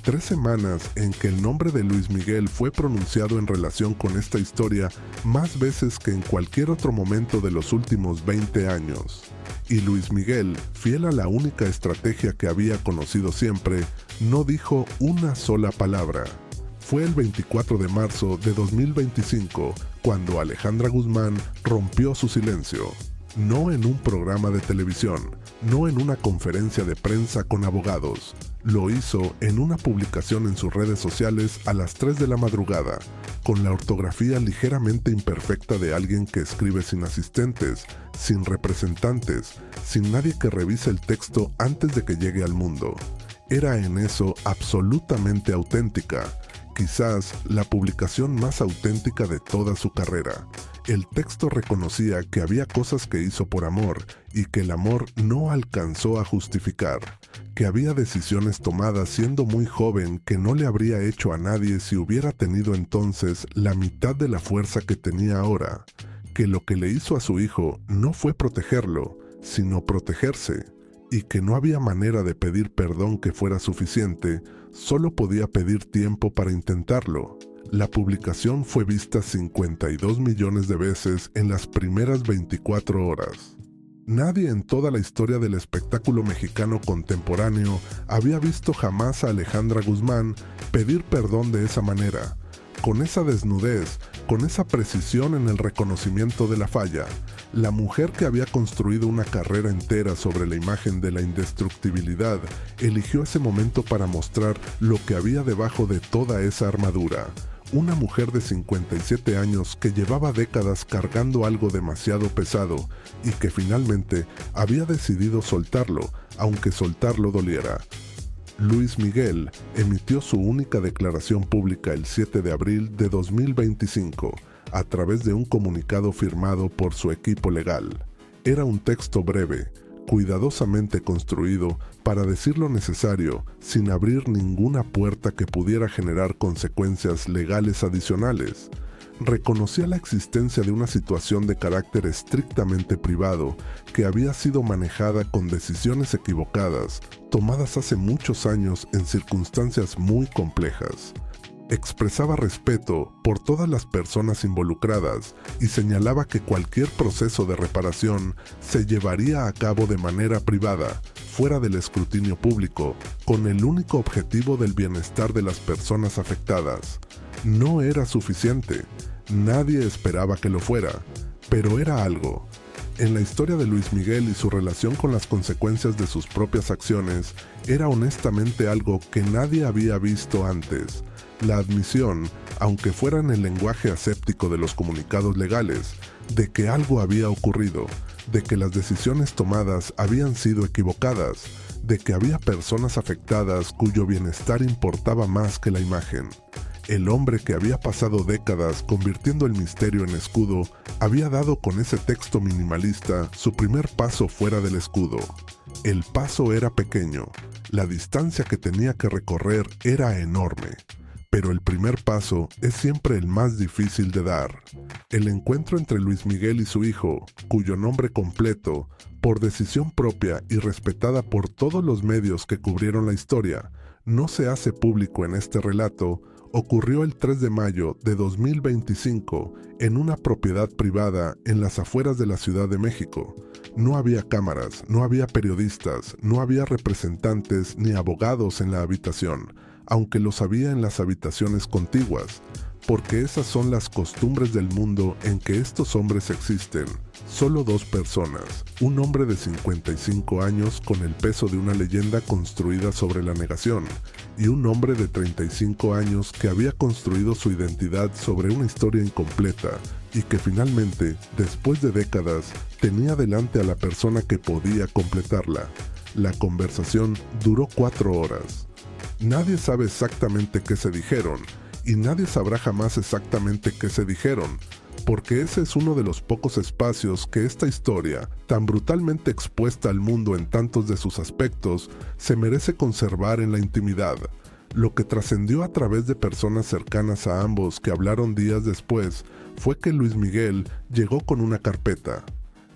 3 semanas en que el nombre de Luis Miguel fue pronunciado en relación con esta historia más veces que en cualquier otro momento de los últimos 20 años. Y Luis Miguel, fiel a la única estrategia que había conocido siempre, no dijo una sola palabra. Fue el 24 de marzo de 2025 cuando Alejandra Guzmán rompió su silencio. No en un programa de televisión, no en una conferencia de prensa con abogados. Lo hizo en una publicación en sus redes sociales a las 3 de la madrugada, con la ortografía ligeramente imperfecta de alguien que escribe sin asistentes, sin representantes, sin nadie que revise el texto antes de que llegue al mundo. Era en eso absolutamente auténtica. Quizás la publicación más auténtica de toda su carrera. El texto reconocía que había cosas que hizo por amor y que el amor no alcanzó a justificar, que había decisiones tomadas siendo muy joven que no le habría hecho a nadie si hubiera tenido entonces la mitad de la fuerza que tenía ahora, que lo que le hizo a su hijo no fue protegerlo, sino protegerse, y que no había manera de pedir perdón que fuera suficiente, solo podía pedir tiempo para intentarlo. La publicación fue vista 52 millones de veces en las primeras 24 horas. Nadie en toda la historia del espectáculo mexicano contemporáneo había visto jamás a Alejandra Guzmán pedir perdón de esa manera, con esa desnudez, con esa precisión en el reconocimiento de la falla. La mujer que había construido una carrera entera sobre la imagen de la indestructibilidad, eligió ese momento para mostrar lo que había debajo de toda esa armadura. Una mujer de 57 años que llevaba décadas cargando algo demasiado pesado y que finalmente había decidido soltarlo, aunque soltarlo doliera. Luis Miguel emitió su única declaración pública el 7 de abril de 2025, a través de un comunicado firmado por su equipo legal. Era un texto breve, cuidadosamente construido para decir lo necesario sin abrir ninguna puerta que pudiera generar consecuencias legales adicionales. Reconocía la existencia de una situación de carácter estrictamente privado que había sido manejada con decisiones equivocadas, tomadas hace muchos años en circunstancias muy complejas. Expresaba respeto por todas las personas involucradas y señalaba que cualquier proceso de reparación se llevaría a cabo de manera privada, fuera del escrutinio público, con el único objetivo del bienestar de las personas afectadas. No era suficiente, nadie esperaba que lo fuera, pero era algo. En la historia de Luis Miguel y su relación con las consecuencias de sus propias acciones, era honestamente algo que nadie había visto antes. La admisión, aunque fuera en el lenguaje aséptico de los comunicados legales, de que algo había ocurrido, de que las decisiones tomadas habían sido equivocadas, de que había personas afectadas cuyo bienestar importaba más que la imagen. El hombre que había pasado décadas convirtiendo el misterio en escudo había dado con ese texto minimalista su primer paso fuera del escudo. El paso era pequeño, la distancia que tenía que recorrer era enorme, pero el primer paso es siempre el más difícil de dar. El encuentro entre Luis Miguel y su hijo, cuyo nombre completo, por decisión propia y respetada por todos los medios que cubrieron la historia, no se hace público en este relato, ocurrió el 3 de mayo de 2025 en una propiedad privada en las afueras de la Ciudad de México. No había cámaras, no había periodistas, no había representantes ni abogados en la habitación, aunque los había en las habitaciones contiguas, porque esas son las costumbres del mundo en que estos hombres existen. Solo dos personas, un hombre de 55 años con el peso de una leyenda construida sobre la negación, y un hombre de 35 años que había construido su identidad sobre una historia incompleta, y que finalmente, después de décadas, tenía delante a la persona que podía completarla. La conversación duró 4 horas. Nadie sabe exactamente qué se dijeron, y nadie sabrá jamás exactamente qué se dijeron, porque ese es uno de los pocos espacios que esta historia, tan brutalmente expuesta al mundo en tantos de sus aspectos, se merece conservar en la intimidad. Lo que trascendió a través de personas cercanas a ambos que hablaron días después fue que Luis Miguel llegó con una carpeta.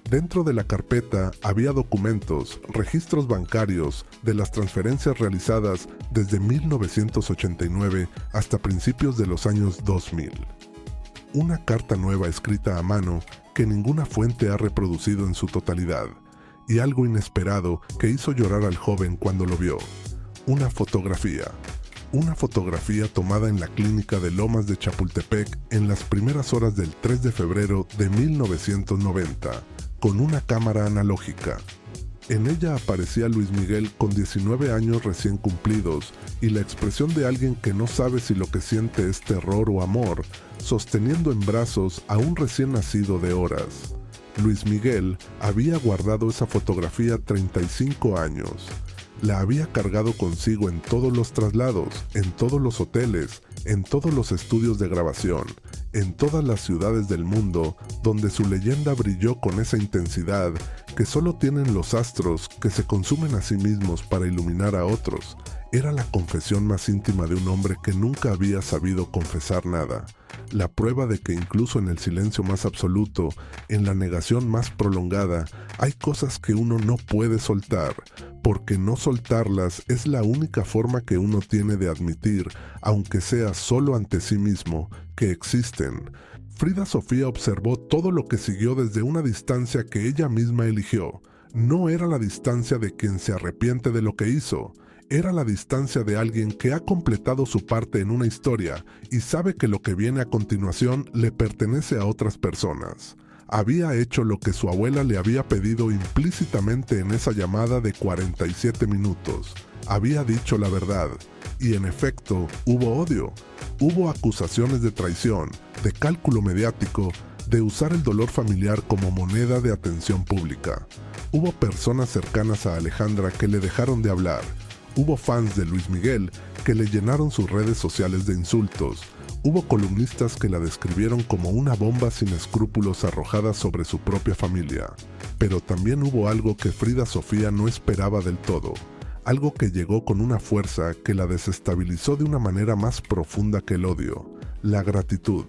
Dentro de la carpeta había documentos, registros bancarios de las transferencias realizadas desde 1989 hasta principios de los años 2000. Una carta nueva escrita a mano que ninguna fuente ha reproducido en su totalidad, y algo inesperado que hizo llorar al joven cuando lo vio. Una fotografía tomada en la clínica de Lomas de Chapultepec en las primeras horas del 3 de febrero de 1990, con una cámara analógica. En ella aparecía Luis Miguel con 19 años recién cumplidos y la expresión de alguien que no sabe si lo que siente es terror o amor, sosteniendo en brazos a un recién nacido de horas. Luis Miguel había guardado esa fotografía 35 años. La había cargado consigo en todos los traslados, en todos los hoteles, en todos los estudios de grabación, en todas las ciudades del mundo donde su leyenda brilló con esa intensidad que solo tienen los astros que se consumen a sí mismos para iluminar a otros. Era la confesión más íntima de un hombre que nunca había sabido confesar nada. La prueba de que incluso en el silencio más absoluto, en la negación más prolongada, hay cosas que uno no puede soltar, porque no soltarlas es la única forma que uno tiene de admitir, aunque sea solo ante sí mismo, que existen. Frida Sofía observó todo lo que siguió desde una distancia que ella misma eligió. No era la distancia de quien se arrepiente de lo que hizo. Era la distancia de alguien que ha completado su parte en una historia y sabe que lo que viene a continuación le pertenece a otras personas. Había hecho lo que su abuela le había pedido implícitamente en esa llamada de 47 minutos. Había dicho la verdad. Y en efecto, hubo odio. Hubo acusaciones de traición, de cálculo mediático, de usar el dolor familiar como moneda de atención pública. Hubo personas cercanas a Alejandra que le dejaron de hablar. Hubo fans de Luis Miguel que le llenaron sus redes sociales de insultos. Hubo columnistas que la describieron como una bomba sin escrúpulos arrojada sobre su propia familia. Pero también hubo algo que Frida Sofía no esperaba del todo. Algo que llegó con una fuerza que la desestabilizó de una manera más profunda que el odio: la gratitud.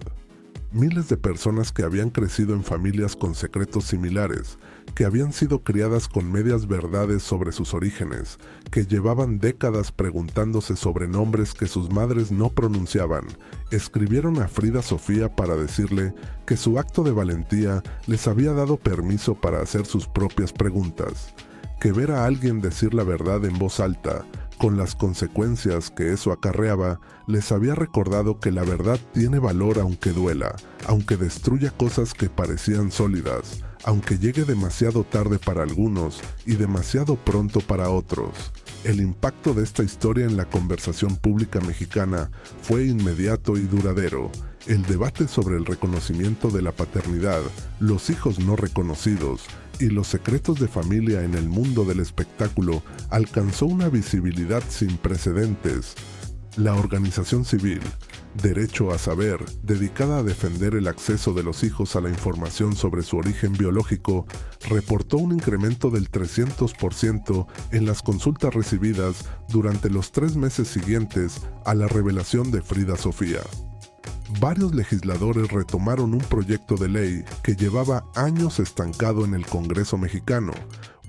Miles de personas que habían crecido en familias con secretos similares, que habían sido criadas con medias verdades sobre sus orígenes, que llevaban décadas preguntándose sobre nombres que sus madres no pronunciaban, escribieron a Frida Sofía para decirle que su acto de valentía les había dado permiso para hacer sus propias preguntas, que ver a alguien decir la verdad en voz alta, con las consecuencias que eso acarreaba, les había recordado que la verdad tiene valor aunque duela, aunque destruya cosas que parecían sólidas, aunque llegue demasiado tarde para algunos y demasiado pronto para otros. El impacto de esta historia en la conversación pública mexicana fue inmediato y duradero. El debate sobre el reconocimiento de la paternidad, los hijos no reconocidos y los secretos de familia en el mundo del espectáculo alcanzó una visibilidad sin precedentes. La organización civil, Derecho a Saber, dedicada a defender el acceso de los hijos a la información sobre su origen biológico, reportó un incremento del 300% en las consultas recibidas durante los 3 meses siguientes a la revelación de Frida Sofía. Varios legisladores retomaron un proyecto de ley que llevaba años estancado en el Congreso mexicano,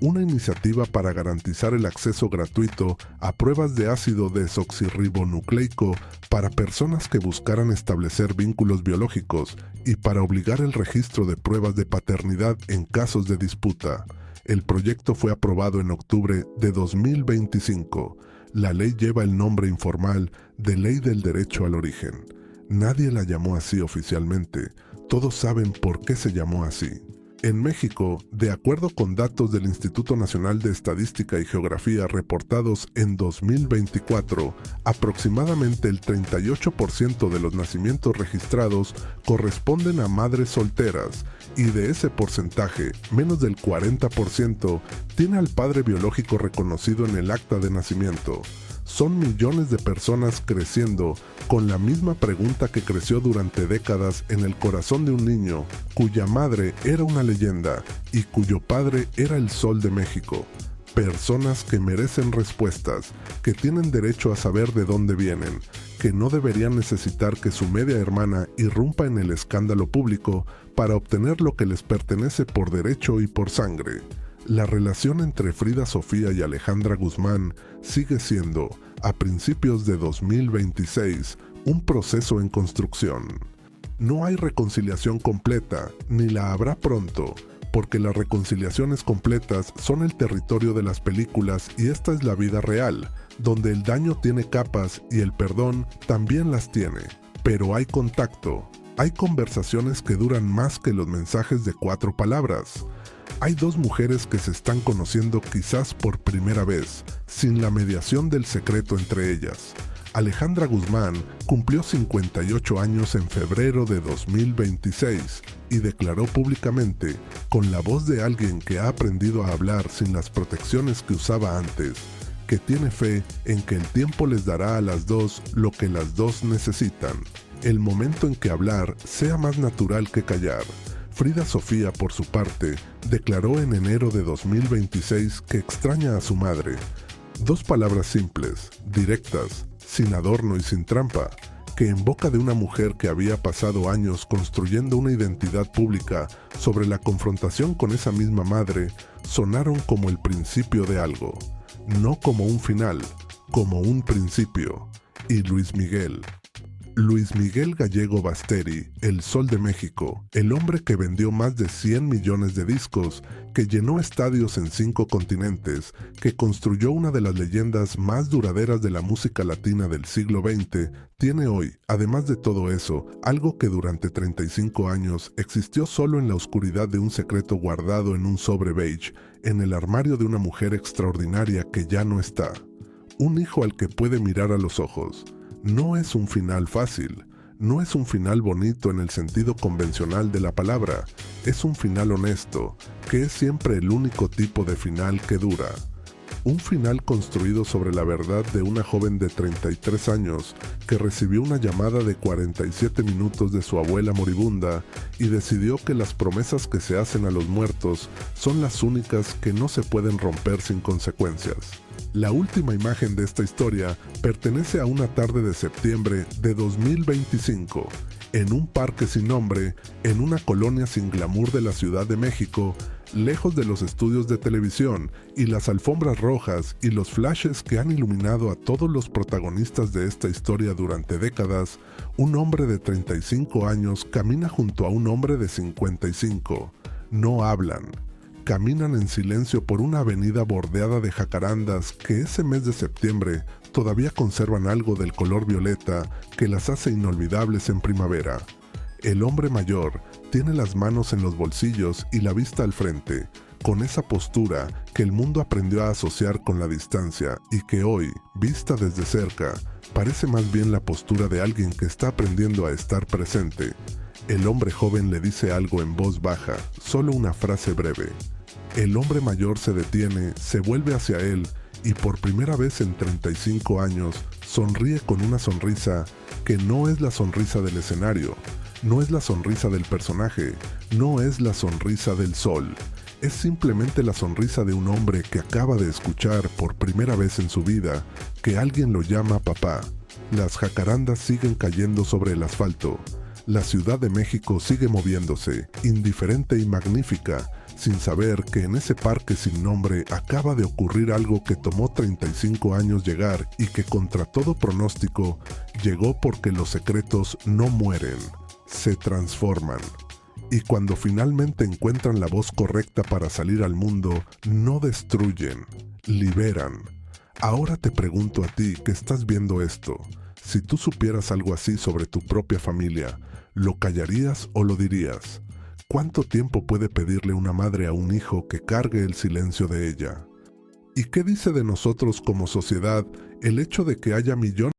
una iniciativa para garantizar el acceso gratuito a pruebas de ácido desoxirribonucleico para personas que buscaran establecer vínculos biológicos y para obligar el registro de pruebas de paternidad en casos de disputa. El proyecto fue aprobado en octubre de 2025. La ley lleva el nombre informal de Ley del Derecho al Origen. Nadie la llamó así oficialmente. Todos saben por qué se llamó así. En México, de acuerdo con datos del Instituto Nacional de Estadística y Geografía reportados en 2024, aproximadamente el 38% de los nacimientos registrados corresponden a madres solteras, y de ese porcentaje, menos del 40% tiene al padre biológico reconocido en el acta de nacimiento. Son millones de personas creciendo con la misma pregunta que creció durante décadas en el corazón de un niño cuya madre era una leyenda y cuyo padre era el Sol de México. Personas que merecen respuestas, que tienen derecho a saber de dónde vienen, que no deberían necesitar que su media hermana irrumpa en el escándalo público para obtener lo que les pertenece por derecho y por sangre. La relación entre Frida Sofía y Alejandra Guzmán sigue siendo, a principios de 2026, un proceso en construcción. No hay reconciliación completa, ni la habrá pronto, porque las reconciliaciones completas son el territorio de las películas y esta es la vida real, donde el daño tiene capas y el perdón también las tiene. Pero hay contacto, hay conversaciones que duran más que los mensajes de 4 palabras. Hay 2 mujeres que se están conociendo quizás por primera vez, sin la mediación del secreto entre ellas. Alejandra Guzmán cumplió 58 años en febrero de 2026 y declaró públicamente, con la voz de alguien que ha aprendido a hablar sin las protecciones que usaba antes, que tiene fe en que el tiempo les dará a las 2 lo que las 2 necesitan. El momento en que hablar sea más natural que callar. Frida Sofía, por su parte, declaró en enero de 2026 que extraña a su madre. 2 palabras simples, directas, sin adorno y sin trampa, que en boca de una mujer que había pasado años construyendo una identidad pública sobre la confrontación con esa misma madre, sonaron como el principio de algo. No como un final, como un principio. Y Luis Miguel Gallego Basteri, el Sol de México, el hombre que vendió más de 100 millones de discos, que llenó estadios en 5 continentes, que construyó una de las leyendas más duraderas de la música latina del siglo XX, tiene hoy, además de todo eso, algo que durante 35 años existió solo en la oscuridad de un secreto guardado en un sobre beige, en el armario de una mujer extraordinaria que ya no está. Un hijo al que puede mirar a los ojos. No es un final fácil, no es un final bonito en el sentido convencional de la palabra, es un final honesto, que es siempre el único tipo de final que dura. Un final construido sobre la verdad de una joven de 33 años que recibió una llamada de 47 minutos de su abuela moribunda y decidió que las promesas que se hacen a los muertos son las únicas que no se pueden romper sin consecuencias. La última imagen de esta historia pertenece a una tarde de septiembre de 2025, en un parque sin nombre, en una colonia sin glamour de la Ciudad de México, lejos de los estudios de televisión y las alfombras rojas y los flashes que han iluminado a todos los protagonistas de esta historia durante décadas. Un hombre de 35 años camina junto a un hombre de 55. No hablan. Caminan en silencio por una avenida bordeada de jacarandas que ese mes de septiembre todavía conservan algo del color violeta que las hace inolvidables en primavera. El hombre mayor tiene las manos en los bolsillos y la vista al frente, con esa postura que el mundo aprendió a asociar con la distancia y que hoy, vista desde cerca, parece más bien la postura de alguien que está aprendiendo a estar presente. El hombre joven le dice algo en voz baja, solo una frase breve. El hombre mayor se detiene, se vuelve hacia él y por primera vez en 35 años sonríe con una sonrisa que no es la sonrisa del escenario, no es la sonrisa del personaje, no es la sonrisa del sol. Es simplemente la sonrisa de un hombre que acaba de escuchar por primera vez en su vida que alguien lo llama papá. Las jacarandas siguen cayendo sobre el asfalto. La Ciudad de México sigue moviéndose, indiferente y magnífica, sin saber que en ese parque sin nombre acaba de ocurrir algo que tomó 35 años llegar y que contra todo pronóstico llegó porque los secretos no mueren, se transforman. Y cuando finalmente encuentran la voz correcta para salir al mundo, no destruyen, liberan. Ahora te pregunto a ti que estás viendo esto, si tú supieras algo así sobre tu propia familia, ¿lo callarías o lo dirías? ¿Cuánto tiempo puede pedirle una madre a un hijo que cargue el silencio de ella? ¿Y qué dice de nosotros como sociedad el hecho de que haya millones